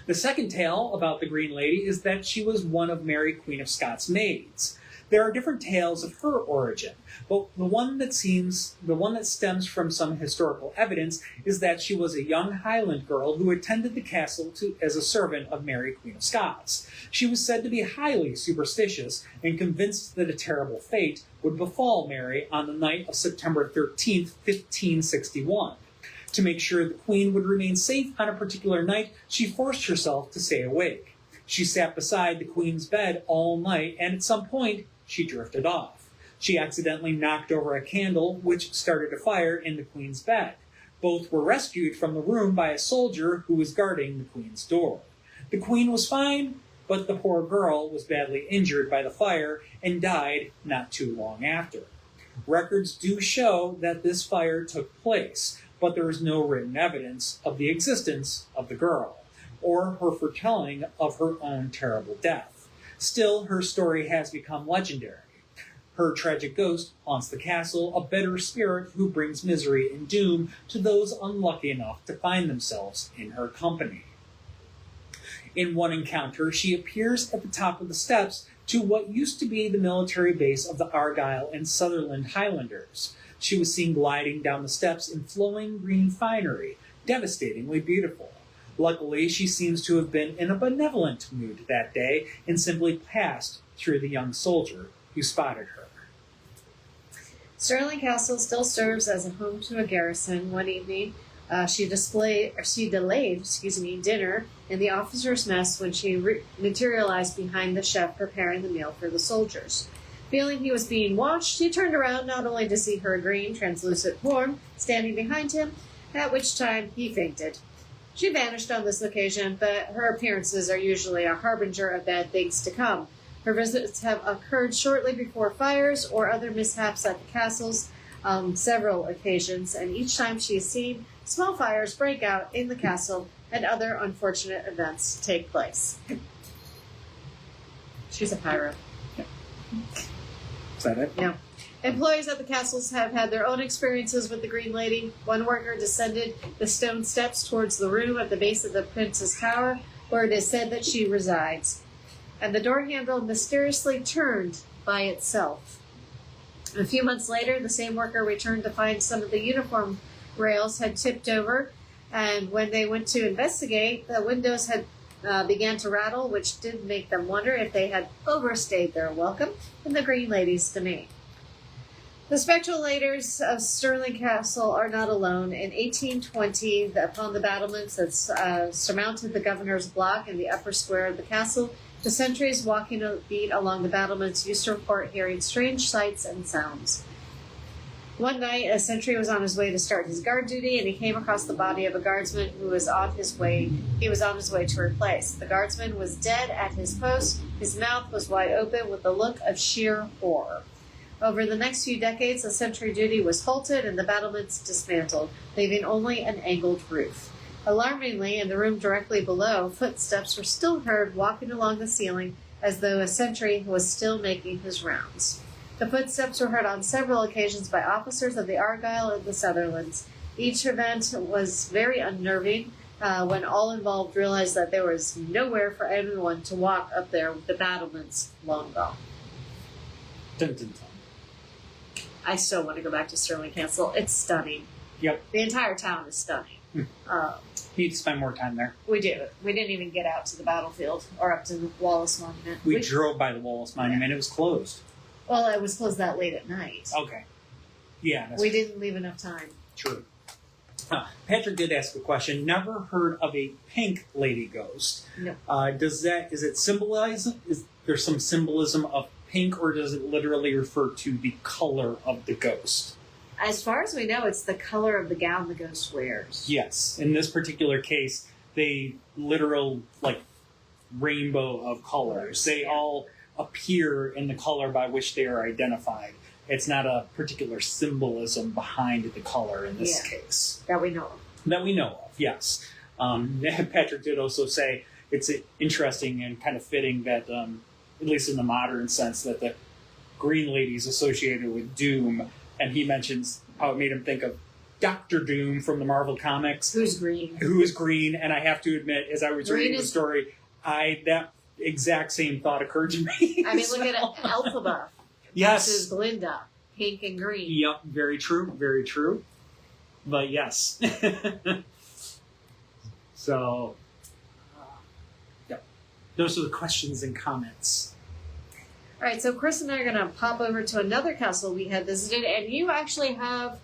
The second tale about the Green Lady is that she was one of Mary, Queen of Scots' maids. There are different tales of her origin, but the one that stems from some historical evidence is that she was a young Highland girl who attended the castle as a servant of Mary, Queen of Scots. She was said to be highly superstitious and convinced that a terrible fate would befall Mary on the night of September 13th, 1561. To make sure the Queen would remain safe on a particular night, she forced herself to stay awake. She sat beside the Queen's bed all night, and at some point, she drifted off. She accidentally knocked over a candle, which started a fire in the Queen's bed. Both were rescued from the room by a soldier who was guarding the Queen's door. The Queen was fine, but the poor girl was badly injured by the fire and died not too long after. Records do show that this fire took place, but there is no written evidence of the existence of the girl, or her foretelling of her own terrible death. Still, her story has become legendary. Her tragic ghost haunts the castle, a bitter spirit who brings misery and doom to those unlucky enough to find themselves in her company. In one encounter, she appears at the top of the steps to what used to be the military base of the Argyll and Sutherland Highlanders. She was seen gliding down the steps in flowing green finery, devastatingly beautiful. Luckily, she seems to have been in a benevolent mood that day and simply passed through the young soldier who spotted her. Stirling Castle still serves as a home to a garrison. One evening, she delayed dinner in the officers' mess when she materialized behind the chef preparing the meal for the soldiers. Feeling he was being watched, he turned around not only to see her green, translucent form standing behind him, at which time he fainted. She vanished on this occasion, but her appearances are usually a harbinger of bad things to come. Her visits have occurred shortly before fires or other mishaps at the castles on several occasions, and each time she is seen, small fires break out in the castle and other unfortunate events take place. She's a pyro. Is that it? No. Employees at the castles have had their own experiences with the Green Lady. One worker descended the stone steps towards the room at the base of the Prince's Tower, where it is said that she resides, and the door handle mysteriously turned by itself. A few months later, the same worker returned to find some of the uniform rails had tipped over, and when they went to investigate, the windows had began to rattle, which did make them wonder if they had overstayed their welcome in the Green Lady's domain. The spectral ladies of Stirling Castle are not alone. In 1820, upon the battlements that surmounted the governor's block in the upper square of the castle, the sentries walking a beat along the battlements used to report hearing strange sights and sounds. One night, a sentry was on his way to start his guard duty, and he came across the body of a guardsman who was on his way. He was on his way to replace. The guardsman was dead at his post. His mouth was wide open with a look of sheer horror. Over the next few decades, the sentry duty was halted and the battlements dismantled, leaving only an angled roof. Alarmingly, in the room directly below, footsteps were still heard walking along the ceiling as though a sentry was still making his rounds. The footsteps were heard on several occasions by officers of the Argyll and the Sutherlands. Each event was very unnerving when all involved realized that there was nowhere for anyone to walk up there with the battlements long gone. Dun, dun, dun. I still want to go back to Stirling Castle. It's stunning. Yep. The entire town is stunning. Need to spend more time there. We do. We didn't even get out to the battlefield or up to the Wallace Monument. We drove by the Wallace Monument. It was closed. Well, it was closed that late at night. Okay. Yeah. We didn't leave enough time. True. Patrick did ask a question. Never heard of a pink lady ghost. No. Is it symbolize? Is there some symbolism of pink, or does it literally refer to the color of the ghost? As far as we know, it's the color of the gown the ghost wears. Yes. In this particular case, they literal rainbow of colors. They all appear in the color by which they are identified. It's not a particular symbolism behind the color in this case. That we know of. That we know of, yes. Patrick did also say it's interesting and kind of fitting that, at least in the modern sense, that the green lady's associated with Doom, and he mentions how it made him think of Dr. Doom from the Marvel Comics. Who's green. Who is green, and I have to admit, as I was reading the story, that exact same thought occurred to me. I mean, look at Alphaba. Yes. This is Glinda, pink and green. Yep, very true, very true. But yes. So, yep. Those are the questions and comments. All right, so Chris and I are going to pop over to another castle we had visited, and you actually have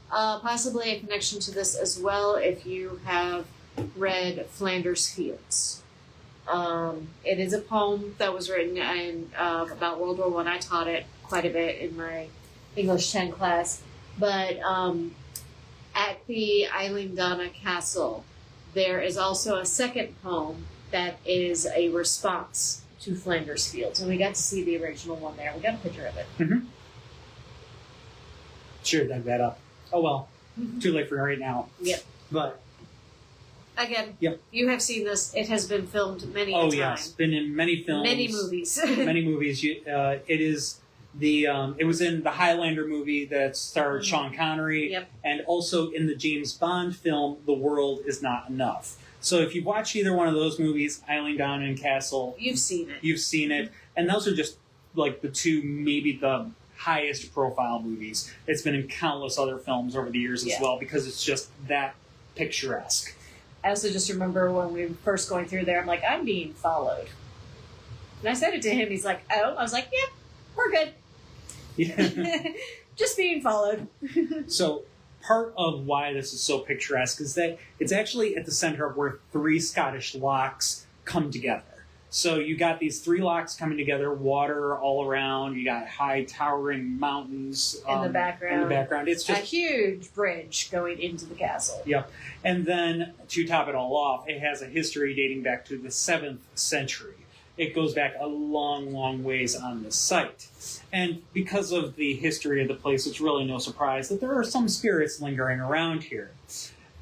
possibly a connection to this as well if you have read Flanders Fields. It is a poem that was written about World War I. I taught it quite a bit in my English 10 class. But at the Eilean Castle, there is also a second poem that is a response to Flanders Fields. And we got to see the original one there. We got a picture of it. Mm-hmm. Sure, dug that up. Oh, well. Too late for right now. Yep. But... Again, yep. You have seen this. It has been filmed many times. Oh, yes. Been in many films. Many movies. Many movies. It is it was in the Highlander movie that starred Sean Connery. Yep. And also in the James Bond film, The World Is Not Enough. So if you've watched either one of those movies, Eilean Donan Castle... You've seen it. You've seen it. And those are just the two, maybe the highest profile movies. It's been in countless other films over the years as well, because it's just that picturesque. I also just remember when we were first going through there, I'm like, I'm being followed. And I said it to him, he's like, oh. I was like, yeah, we're good. Yeah. Just being followed. So part of why this is so picturesque is that it's actually at the center of where three Scottish lochs come together. So you got these three lochs coming together, water all around, you got high towering mountains in the background. It's just a huge bridge going into the castle. Yep. And then to top it all off, it has a history dating back to the 7th century. It goes back a long, long ways on this site. And because of the history of the place, it's really no surprise that there are some spirits lingering around here.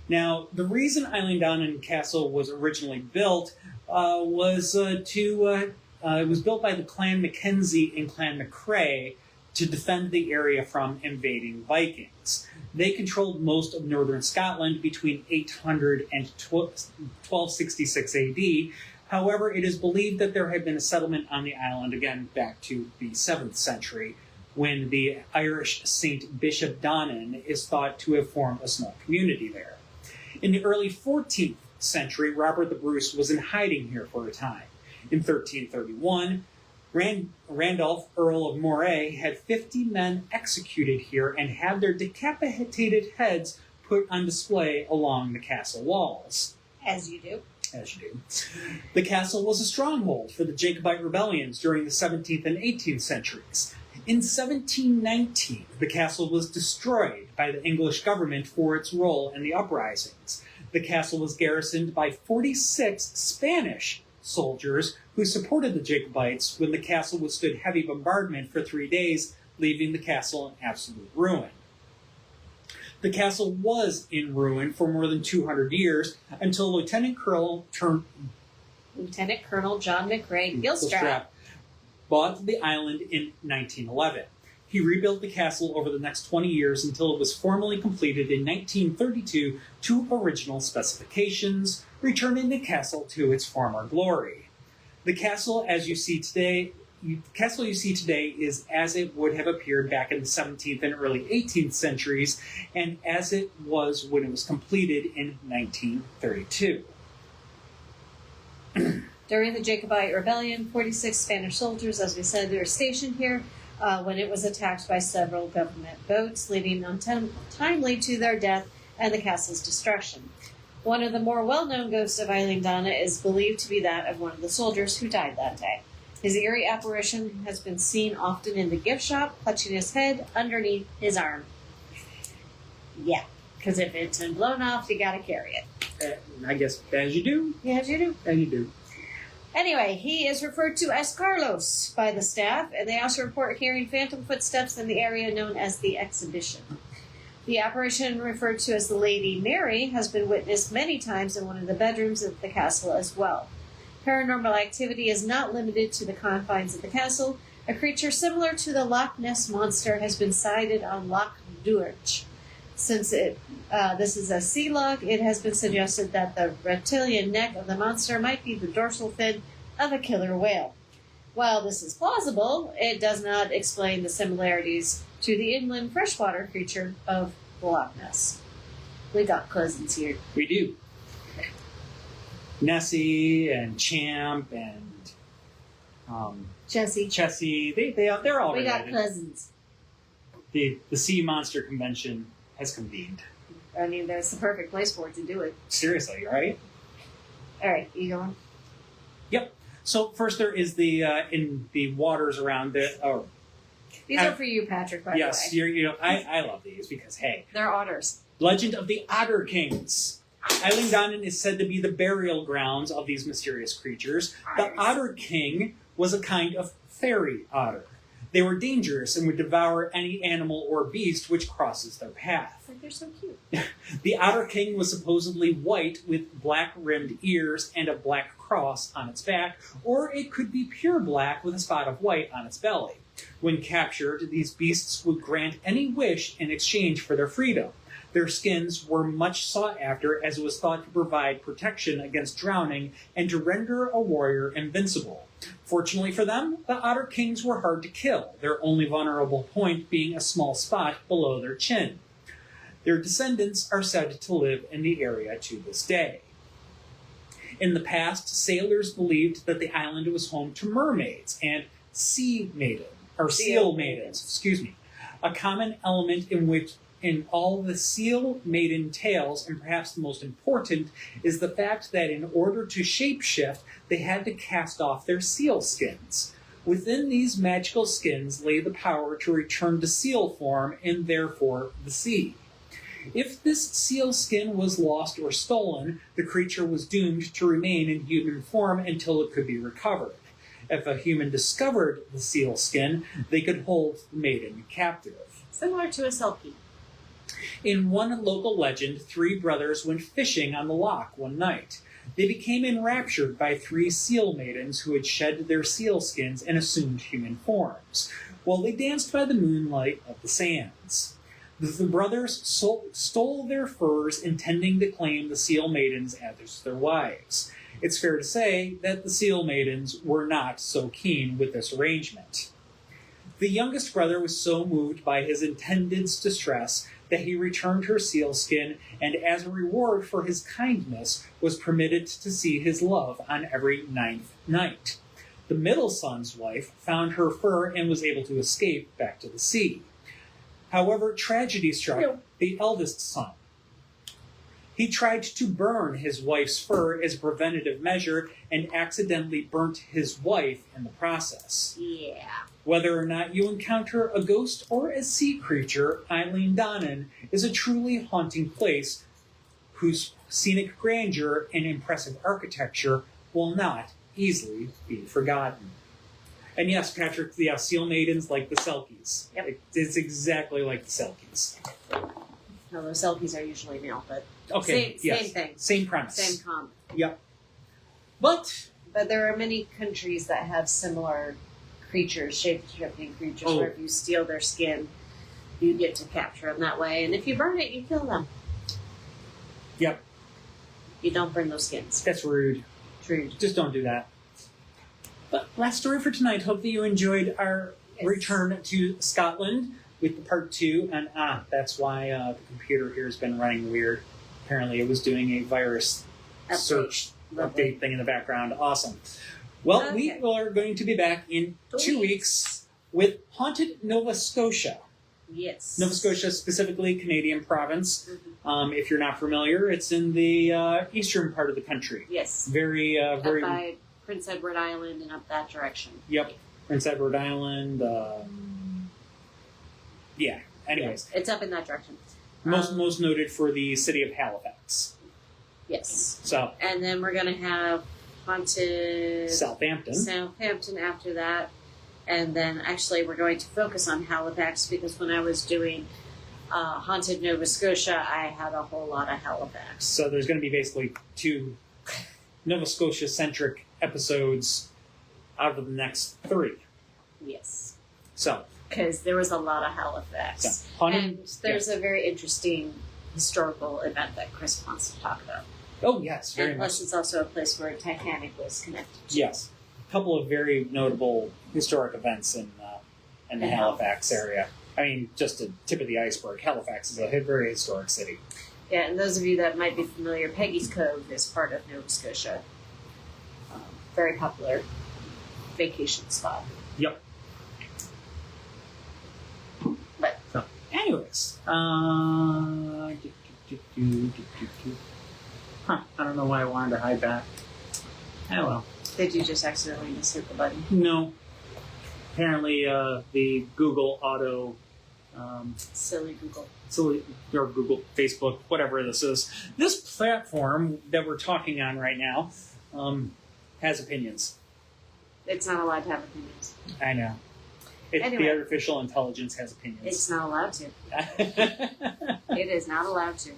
Now, the reason Eilean Donan Castle was originally built was it was built by the Clan Mackenzie and Clan MacRae to defend the area from invading Vikings. They controlled most of northern Scotland between 800 and 1266 AD. However, it is believed that there had been a settlement on the island again back to the 7th century, when the Irish Saint Bishop Donan is thought to have formed a small community there. In the early 14th century, Robert the Bruce was in hiding here for a time. In 1331, Randolph, Earl of Moray, had 50 men executed here and had their decapitated heads put on display along the castle walls. As you do. As you do. The castle was a stronghold for the Jacobite rebellions during the 17th and 18th centuries. In 1719, the castle was destroyed by the English government for its role in the uprisings. The castle was garrisoned by 46 Spanish soldiers who supported the Jacobites when the castle withstood heavy bombardment for 3 days, leaving the castle in absolute ruin. The castle was in ruin for more than 200 years until Lieutenant Colonel John McRae Gilstrap bought the island in 1911. He rebuilt the castle over the next 20 years until it was formally completed in 1932 to original specifications, returning the castle to its former glory. The castle, as you see today, the castle you see today is as it would have appeared back in the 17th and early 18th centuries, and as it was when it was completed in 1932. During the Jacobite Rebellion, 46 Spanish soldiers, as we said, were stationed here when it was attacked by several government boats, leading untimely to their death and the castle's destruction. One of the more well-known ghosts of Eilean is believed to be that of one of the soldiers who died that day. His eerie apparition has been seen often in the gift shop, clutching his head underneath his arm. Yeah, because if it's been blown off, you gotta carry it. I guess as you do. Yeah, as you do. As you do. Anyway, he is referred to as Carlos by the staff, and they also report hearing phantom footsteps in the area known as the Exhibition. The apparition, referred to as the Lady Mary, has been witnessed many times in one of the bedrooms of the castle as well. Paranormal activity is not limited to the confines of the castle. A creature similar to the Loch Ness Monster has been sighted on Loch Duirch. Since this is a sea log, it has been suggested that the reptilian neck of the monster might be the dorsal fin of a killer whale. While this is plausible, it does not explain the similarities to the inland freshwater creature of the Loch Ness. We got cousins here. We do. Nessie and Champ and Chessie. They're all We got related. cousins. The Sea Monster Convention has convened. I mean, that's the perfect place for it to do it. Seriously, right? All right, you going? Yep. So first there is the in the waters around the. These are for you, Patrick, by yes, the way. I love these because hey, They're otters. Legend of the Otter Kings. Eilean is said to be the burial grounds of these mysterious creatures. The Otter King was a kind of fairy otter. They were dangerous and would devour any animal or beast which crosses their path. Like they're so cute. The Otter King was supposedly white with black-rimmed ears and a black cross on its back, or it could be pure black with a spot of white on its belly. When captured, these beasts would grant any wish in exchange for their freedom. Their skins were much sought after as it was thought to provide protection against drowning and to render a warrior invincible. Fortunately for them, the Otter Kings were hard to kill, their only vulnerable point being a small spot below their chin. Their descendants are said to live in the area to this day. In the past, sailors believed that the island was home to mermaids and seal maidens, a common element in all the seal maiden tales, and perhaps the most important, is the fact that in order to shapeshift, they had to cast off their seal skins. Within these magical skins lay the power to return to seal form and therefore the sea. If this seal skin was lost or stolen, the creature was doomed to remain in human form until it could be recovered. If a human discovered the seal skin, they could hold the maiden captive. Similar to a selkie. In one local legend, 3 brothers went fishing on the loch one night. They became enraptured by 3 seal maidens who had shed their seal skins and assumed human forms, while they danced by the moonlight of the sands. The brothers stole their furs, intending to claim the seal maidens as their wives. It's fair to say that the seal maidens were not so keen with this arrangement. The youngest brother was so moved by his intended's distress that he returned her sealskin, and as a reward for his kindness, was permitted to see his love on every 9th night. The middle son's wife found her fur and was able to escape back to the sea. However, tragedy struck the eldest son. He tried to burn his wife's fur as a preventative measure and accidentally burnt his wife in the process. Yeah. Whether or not you encounter a ghost or a sea creature, Donan is a truly haunting place whose scenic grandeur and impressive architecture will not easily be forgotten. And yes, Patrick, the seal maidens like the Selkies. Yep. It's exactly like the Selkies. No, those selkies are usually male, but Okay, same thing. Same premise. Same comp. Yep. But there are many countries that have similar creatures, shape-shifting creatures, where if you steal their skin, you get to capture them that way. And if you burn it, you kill them. Yep. You don't burn those skins. That's rude. True. Just don't do that. But last story for tonight. Hope that you enjoyed our return to Scotland with the part 2. And that's why the computer here has been running weird. Apparently it was doing a virus search update thing in the background. Awesome. Well, we are going to be back in 2 weeks with Haunted Nova Scotia. Yes. Nova Scotia, specifically Canadian province. If you're not familiar, it's in the eastern part of the country. Yes. Very up by Prince Edward Island and up that direction. Yep. Prince Edward Island. Yeah. Anyways. Yeah, it's up in that direction. Most noted for the city of Halifax. Yes. So. And then we're going to have Haunted Southampton after that. And then actually we're going to focus on Halifax because when I was doing Haunted Nova Scotia, I had a whole lot of Halifax. So there's going to be basically 2 Nova Scotia-centric episodes out of the next 3. Yes. So. Because there was a lot of Halifax. So, and there's a very interesting historical event that Chris wants to talk about. Oh, yes, very much. And plus it's also a place where Titanic was connected to. Yes. A couple of very notable historic events in the Halifax area. I mean, just a tip of the iceberg. Halifax is a very historic city. Yeah, and those of you that might be familiar, Peggy's Cove is part of Nova Scotia. Very popular vacation spot. Yep. But so, anyways, I don't know why I wanted to hide that. Oh well. Did you just accidentally just hit the button? No. Apparently, the Google Auto. Silly Google, Facebook, whatever this is. This platform that we're talking on right now has opinions. It's not allowed to have opinions. I know. Anyway, the artificial intelligence has opinions. It's not allowed to. It is not allowed to.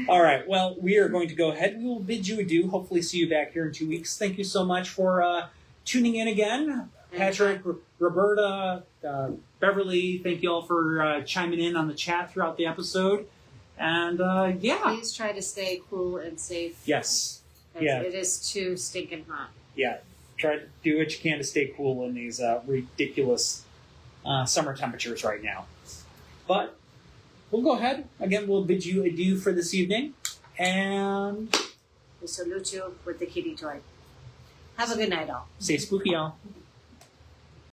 All right. Well, we are going to go ahead. We will bid you adieu. Hopefully see you back here in 2 weeks. Thank you so much for tuning in again. Patrick, Roberta, Beverly, thank you all for chiming in on the chat throughout the episode. And, yeah. Please try to stay cool and safe. Yes. Yeah. It is too stinking hot. Yeah. Try to do what you can to stay cool in these ridiculous summer temperatures right now. But we'll go ahead. Again, we'll bid you adieu for this evening. And we salute you with the kitty toy. Have a good night, all. Stay spooky, y'all.